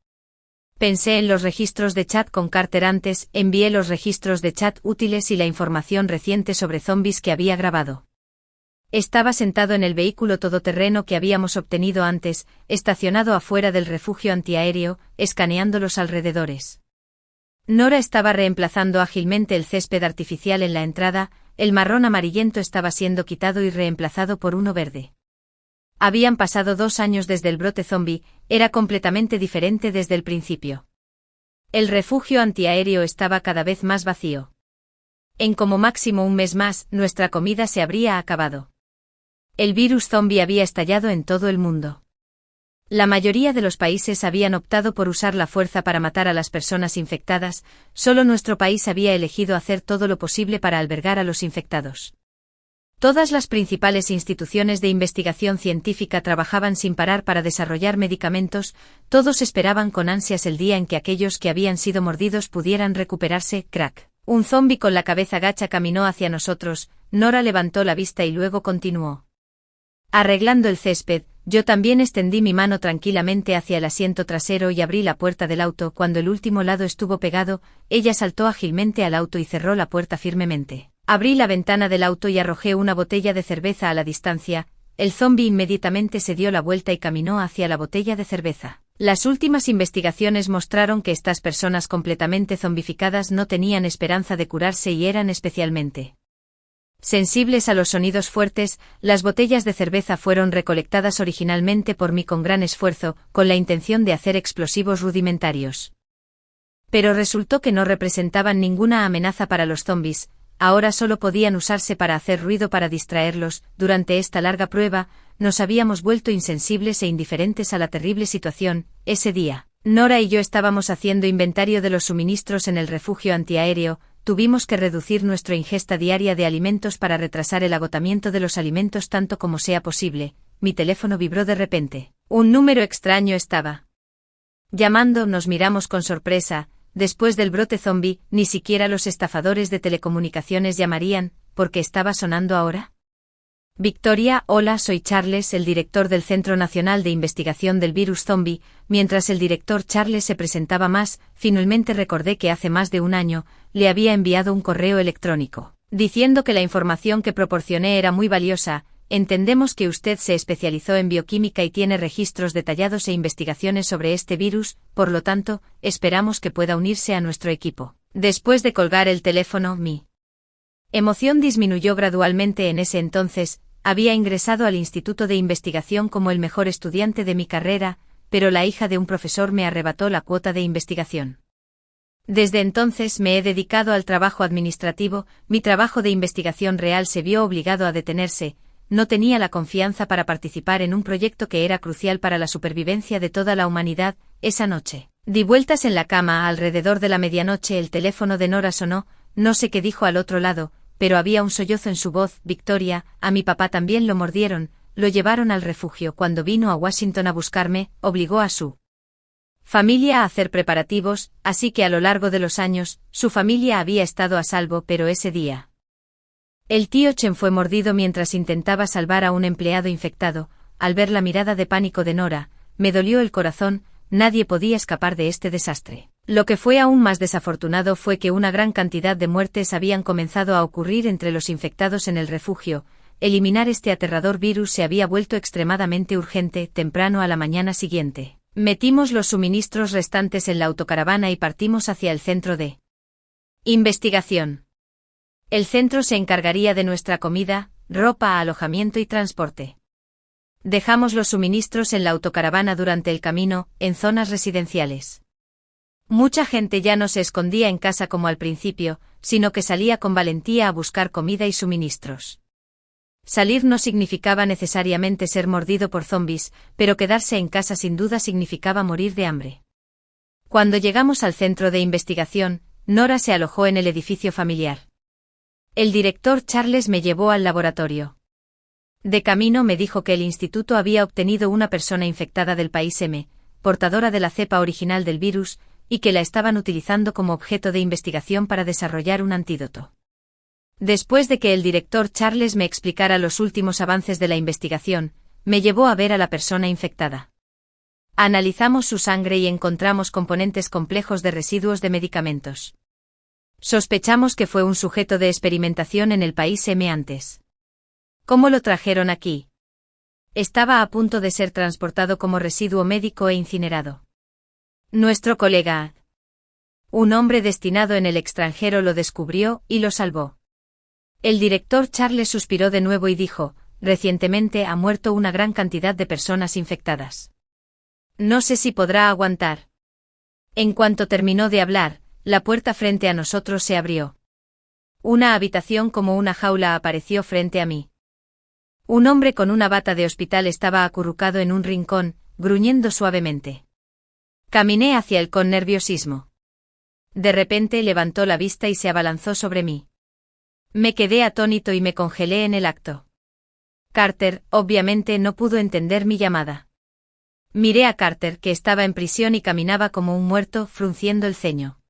Pensé en los registros de chat con Carter antes, envié los registros de chat útiles y la información reciente sobre zombies que había grabado. Estaba sentado en el vehículo todoterreno que habíamos obtenido antes, estacionado afuera del refugio antiaéreo, escaneando los alrededores. Nora estaba reemplazando ágilmente el césped artificial en la entrada, el marrón amarillento estaba siendo quitado y reemplazado por uno verde. Habían pasado 2 años desde el brote zombie, era completamente diferente desde el principio. El refugio antiaéreo estaba cada vez más vacío. En como máximo un mes más, nuestra comida se habría acabado. El virus zombie había estallado en todo el mundo. La mayoría de los países habían optado por usar la fuerza para matar a las personas infectadas, solo nuestro país había elegido hacer todo lo posible para albergar a los infectados. Todas las principales instituciones de investigación científica trabajaban sin parar para desarrollar medicamentos, todos esperaban con ansias el día en que aquellos que habían sido mordidos pudieran recuperarse. Crack. Un zombi con la cabeza gacha caminó hacia nosotros, Nora levantó la vista y luego continuó. Arreglando el césped, yo también extendí mi mano tranquilamente hacia el asiento trasero y abrí la puerta del auto. Cuando el último lado estuvo pegado, ella saltó ágilmente al auto y cerró la puerta firmemente. Abrí la ventana del auto y arrojé una botella de cerveza a la distancia. El zombi inmediatamente se dio la vuelta y caminó hacia la botella de cerveza. Las últimas investigaciones mostraron que estas personas completamente zombificadas no tenían esperanza de curarse y eran especialmente sensibles a los sonidos fuertes. Las botellas de cerveza fueron recolectadas originalmente por mí con gran esfuerzo, con la intención de hacer explosivos rudimentarios. Pero resultó que no representaban ninguna amenaza para los zombis. Ahora solo podían usarse para hacer ruido para distraerlos. Durante esta larga prueba, nos habíamos vuelto insensibles e indiferentes a la terrible situación. Ese día, Nora y yo estábamos haciendo inventario de los suministros en el refugio antiaéreo. Tuvimos que reducir nuestra ingesta diaria de alimentos para retrasar el agotamiento de los alimentos tanto como sea posible. Mi teléfono vibró de repente. Un número extraño estaba llamando. Nos miramos con sorpresa. Después del brote zombie, ni siquiera los estafadores de telecomunicaciones llamarían. ¿Por qué estaba sonando ahora? Victoria, hola, soy Charles, el director del Centro Nacional de Investigación del Virus Zombie. Mientras el director Charles se presentaba más, finalmente recordé que hace más de un año, le había enviado un correo electrónico, diciendo que la información que proporcioné era muy valiosa. Entendemos que usted se especializó en bioquímica y tiene registros detallados e investigaciones sobre este virus, por lo tanto, esperamos que pueda unirse a nuestro equipo. Después de colgar el teléfono, mi emoción disminuyó gradualmente. En ese entonces, había ingresado al Instituto de Investigación como el mejor estudiante de mi carrera, pero la hija de un profesor me arrebató la cuota de investigación. Desde entonces me he dedicado al trabajo administrativo. Mi trabajo de investigación real se vio obligado a detenerse. No tenía la confianza para participar en un proyecto que era crucial para la supervivencia de toda la humanidad. Esa noche, di vueltas en la cama. Alrededor de la medianoche el teléfono de Nora sonó. No sé qué dijo al otro lado, pero había un sollozo en su voz. Victoria, a mi papá también lo mordieron, lo llevaron al refugio. Cuando vino a Washington a buscarme, obligó a su familia a hacer preparativos, así que a lo largo de los años, su familia había estado a salvo, pero ese día el tío Chen fue mordido mientras intentaba salvar a un empleado infectado. Al ver la mirada de pánico de Nora, me dolió el corazón. Nadie podía escapar de este desastre. Lo que fue aún más desafortunado fue que una gran cantidad de muertes habían comenzado a ocurrir entre los infectados en el refugio. Eliminar este aterrador virus se había vuelto extremadamente urgente. Temprano a la mañana siguiente, metimos los suministros restantes en la autocaravana y partimos hacia el centro de investigación. El centro se encargaría de nuestra comida, ropa, alojamiento y transporte. Dejamos los suministros en la autocaravana durante el camino, en zonas residenciales. Mucha gente ya no se escondía en casa como al principio, sino que salía con valentía a buscar comida y suministros. Salir no significaba necesariamente ser mordido por zombis, pero quedarse en casa sin duda significaba morir de hambre. Cuando llegamos al centro de investigación, Nora se alojó en el edificio familiar. El director Charles me llevó al laboratorio. De camino me dijo que el instituto había obtenido una persona infectada del país M, portadora de la cepa original del virus, y que la estaban utilizando como objeto de investigación para desarrollar un antídoto. Después de que el director Charles me explicara los últimos avances de la investigación, me llevó a ver a la persona infectada. Analizamos su sangre y encontramos componentes complejos de residuos de medicamentos. Sospechamos que fue un sujeto de experimentación en el país M antes. ¿Cómo lo trajeron aquí? Estaba a punto de ser transportado como residuo médico e incinerado. Nuestro colega, un hombre destinado en el extranjero, lo descubrió y lo salvó. El director Charles suspiró de nuevo y dijo, recientemente ha muerto una gran cantidad de personas infectadas. No sé si podrá aguantar. En cuanto terminó de hablar, la puerta frente a nosotros se abrió. Una habitación como una jaula apareció frente a mí. Un hombre con una bata de hospital estaba acurrucado en un rincón. gruñendo suavemente. Caminé hacia él con nerviosismo. De repente levantó la vista y se abalanzó sobre mí. Me quedé atónito y me congelé en el acto. Carter, obviamente, no pudo entender mi llamada. Miré a Carter, que estaba en prisión y caminaba como un muerto, frunciendo el ceño.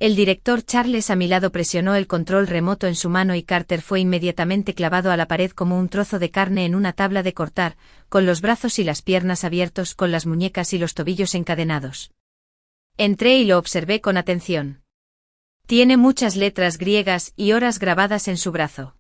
El director Charles a mi lado presionó el control remoto en su mano y Carter fue inmediatamente clavado a la pared como un trozo de carne en una tabla de cortar, con los brazos y las piernas abiertos, con las muñecas y los tobillos encadenados. Entré y lo observé con atención. Tiene muchas letras griegas y horas grabadas en su brazo.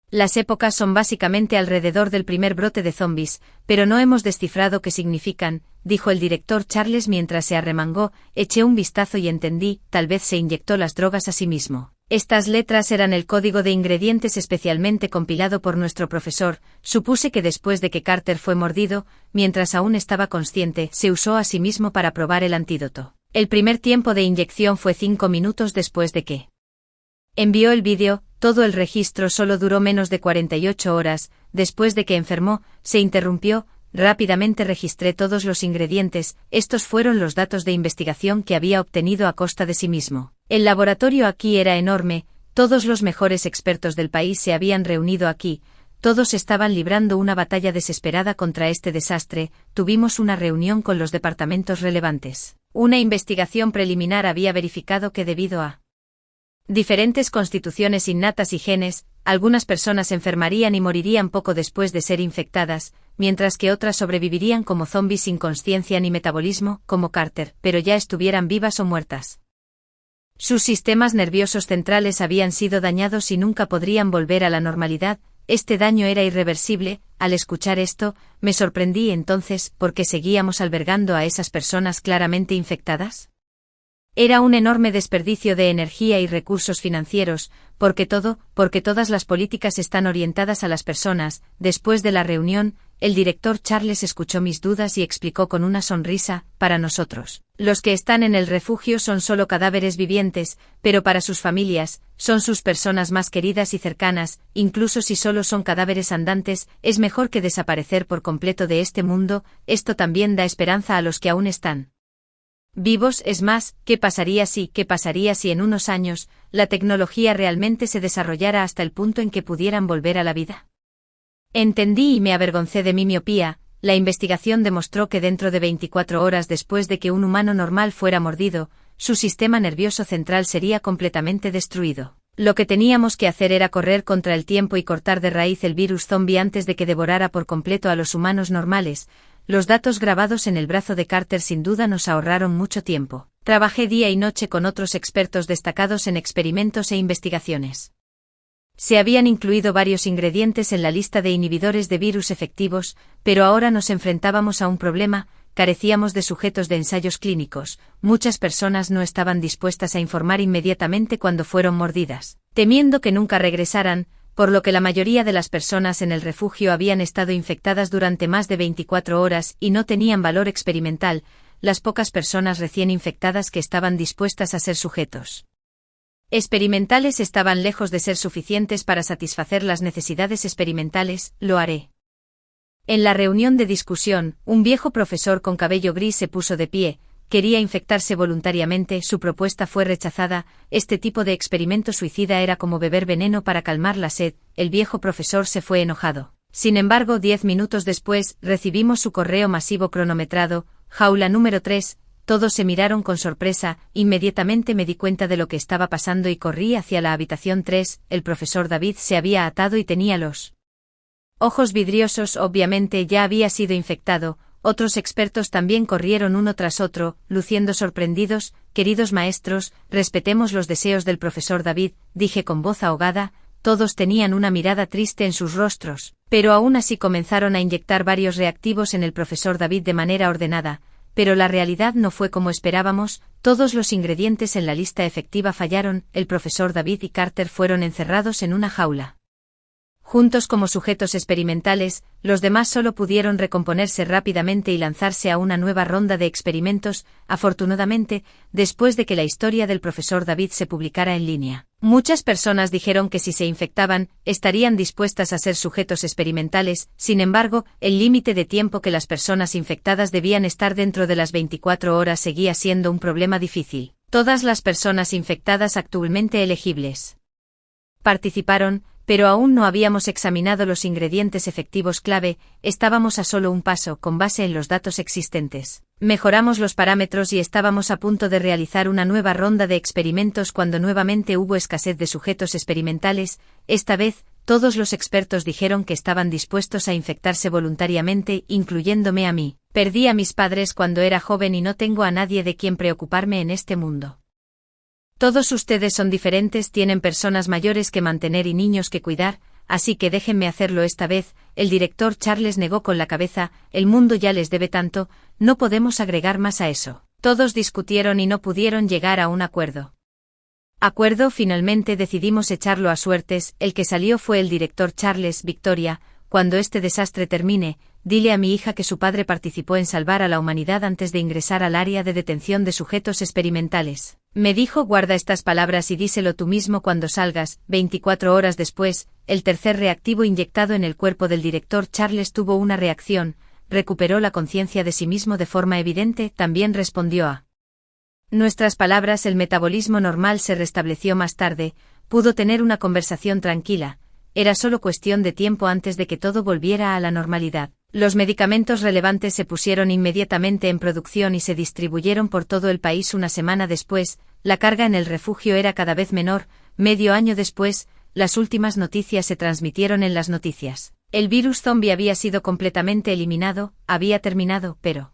Las épocas son básicamente alrededor del primer brote de zombies, pero no hemos descifrado qué significan, dijo el director Charles mientras se arremangó. Eché un vistazo y entendí, tal vez se inyectó las drogas a sí mismo. Estas letras eran el código de ingredientes especialmente compilado por nuestro profesor. Supuse que después de que Carter fue mordido, mientras aún estaba consciente, se usó a sí mismo para probar el antídoto. El primer tiempo de inyección fue 5 minutos después de que envió el vídeo. Todo el registro solo duró menos de 48 horas, después de que enfermó, se interrumpió. Rápidamente registré todos los ingredientes. Estos fueron los datos de investigación que había obtenido a costa de sí mismo. El laboratorio aquí era enorme, todos los mejores expertos del país se habían reunido aquí, todos estaban librando una batalla desesperada contra este desastre. Tuvimos una reunión con los departamentos relevantes. Una investigación preliminar había verificado que debido a diferentes constituciones innatas y genes, algunas personas enfermarían y morirían poco después de ser infectadas, mientras que otras sobrevivirían como zombies sin conciencia ni metabolismo, como Carter, pero ya estuvieran vivas o muertas. Sus sistemas nerviosos centrales habían sido dañados y nunca podrían volver a la normalidad. Este daño era irreversible. Al escuchar esto, me sorprendí entonces, ¿por qué seguíamos albergando a esas personas claramente infectadas? Era un enorme desperdicio de energía y recursos financieros, porque todas las políticas están orientadas a las personas. Después de la reunión, el director Charles escuchó mis dudas y explicó con una sonrisa: para nosotros, los que están en el refugio son solo cadáveres vivientes, pero para sus familias, son sus personas más queridas y cercanas. Incluso si solo son cadáveres andantes, es mejor que desaparecer por completo de este mundo. Esto también da esperanza a los que aún están vivos. Es más, ¿qué pasaría si en unos años, la tecnología realmente se desarrollara hasta el punto en que pudieran volver a la vida? Entendí y me avergoncé de mi miopía. La investigación demostró que dentro de 24 horas después de que un humano normal fuera mordido, su sistema nervioso central sería completamente destruido. Lo que teníamos que hacer era correr contra el tiempo y cortar de raíz el virus zombie antes de que devorara por completo a los humanos normales. Los datos grabados en el brazo de Carter sin duda nos ahorraron mucho tiempo. Trabajé día y noche con otros expertos destacados en experimentos e investigaciones. Se habían incluido varios ingredientes en la lista de inhibidores de virus efectivos, pero ahora nos enfrentábamos a un problema: carecíamos de sujetos de ensayos clínicos. Muchas personas no estaban dispuestas a informar inmediatamente cuando fueron mordidas, temiendo que nunca regresaran, por lo que la mayoría de las personas en el refugio habían estado infectadas durante más de 24 horas y no tenían valor experimental. Las pocas personas recién infectadas que estaban dispuestas a ser sujetos experimentales estaban lejos de ser suficientes para satisfacer las necesidades experimentales. Lo haré. En la reunión de discusión, un viejo profesor con cabello gris se puso de pie. Quería infectarse voluntariamente. Su propuesta fue rechazada. Este tipo de experimento suicida era como beber veneno para calmar la sed. El viejo profesor se fue enojado. Sin embargo, 10 minutos después, recibimos su correo masivo cronometrado: jaula número 3. Todos se miraron con sorpresa. Inmediatamente me di cuenta de lo que estaba pasando y corrí hacia la habitación 3. El profesor David se había atado y tenía los ojos vidriosos. Obviamente ya había sido infectado. Otros expertos también corrieron uno tras otro, luciendo sorprendidos. Queridos maestros, respetemos los deseos del profesor David, dije con voz ahogada. Todos tenían una mirada triste en sus rostros, pero aún así comenzaron a inyectar varios reactivos en el profesor David de manera ordenada. Pero la realidad no fue como esperábamos. Todos los ingredientes en la lista efectiva fallaron. El profesor David y Carter fueron encerrados en una jaula Juntos como sujetos experimentales, los demás solo pudieron recomponerse rápidamente y lanzarse a una nueva ronda de experimentos, afortunadamente, después de que la historia del profesor David se publicara en línea. Muchas personas dijeron que si se infectaban, estarían dispuestas a ser sujetos experimentales, sin embargo, el límite de tiempo que las personas infectadas debían estar dentro de las 24 horas seguía siendo un problema difícil. Todas las personas infectadas actualmente elegibles participaron, pero aún no habíamos examinado los ingredientes efectivos clave, estábamos a solo un paso con base en los datos existentes. Mejoramos los parámetros y estábamos a punto de realizar una nueva ronda de experimentos cuando nuevamente hubo escasez de sujetos experimentales. Esta vez, todos los expertos dijeron que estaban dispuestos a infectarse voluntariamente, incluyéndome a mí. Perdí a mis padres cuando era joven y no tengo a nadie de quien preocuparme en este mundo. Todos ustedes son diferentes, tienen personas mayores que mantener y niños que cuidar, así que déjenme hacerlo esta vez. El director Charles negó con la cabeza, el mundo ya les debe tanto, no podemos agregar más a eso. Todos discutieron y no pudieron llegar a un acuerdo. Finalmente decidimos echarlo a suertes, el que salió fue el director Charles. Victoria, cuando este desastre termine, dile a mi hija que su padre participó en salvar a la humanidad antes de ingresar al área de detención de sujetos experimentales. Me dijo, guarda estas palabras y díselo tú mismo cuando salgas. 24 horas después, el tercer reactivo inyectado en el cuerpo del director Charles tuvo una reacción, recuperó la conciencia de sí mismo de forma evidente, también respondió a nuestras palabras. El metabolismo normal se restableció más tarde, pudo tener una conversación tranquila, era solo cuestión de tiempo antes de que todo volviera a la normalidad. Los medicamentos relevantes se pusieron inmediatamente en producción y se distribuyeron por todo el país una semana después. La carga en el refugio era cada vez menor. Medio año después, las últimas noticias se transmitieron en las noticias. El virus zombie había sido completamente eliminado, había terminado, pero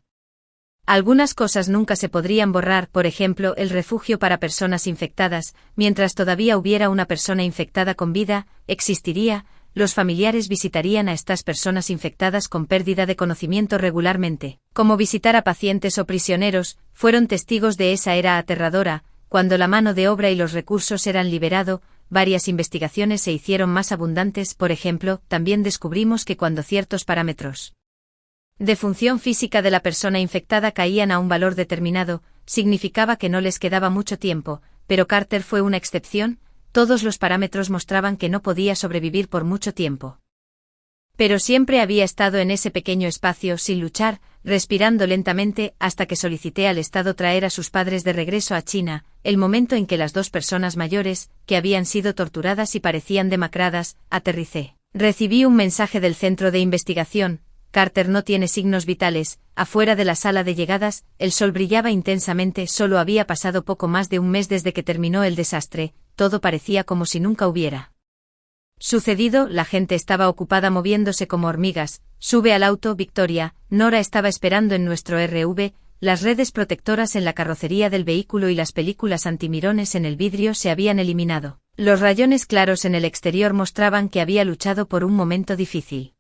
algunas cosas nunca se podrían borrar, por ejemplo, el refugio para personas infectadas. Mientras todavía hubiera una persona infectada con vida, existiría. Los familiares visitarían a estas personas infectadas con pérdida de conocimiento regularmente. Como visitar a pacientes o prisioneros, fueron testigos de esa era aterradora. Cuando la mano de obra y los recursos eran liberados, varias investigaciones se hicieron más abundantes. Por ejemplo, también descubrimos que cuando ciertos parámetros de función física de la persona infectada caían a un valor determinado, significaba que no les quedaba mucho tiempo, pero Carter fue una excepción. Todos los parámetros mostraban que no podía sobrevivir por mucho tiempo. Pero siempre había estado en ese pequeño espacio sin luchar, respirando lentamente, hasta que solicité al Estado traer a sus padres de regreso a China, el momento en que las dos personas mayores, que habían sido torturadas y parecían demacradas, aterricé. Recibí un mensaje del centro de investigación. Carter no tiene signos vitales. Afuera de la sala de llegadas, el sol brillaba intensamente. Solo había pasado poco más de un mes desde que terminó el desastre. Todo parecía como si nunca hubiera sucedido. La gente estaba ocupada moviéndose como hormigas. Sube al auto, Victoria. Nora estaba esperando en nuestro RV. Las redes protectoras en la carrocería del vehículo y las películas antimirones en el vidrio se habían eliminado. Los rayones claros en el exterior mostraban que había luchado por un momento difícil.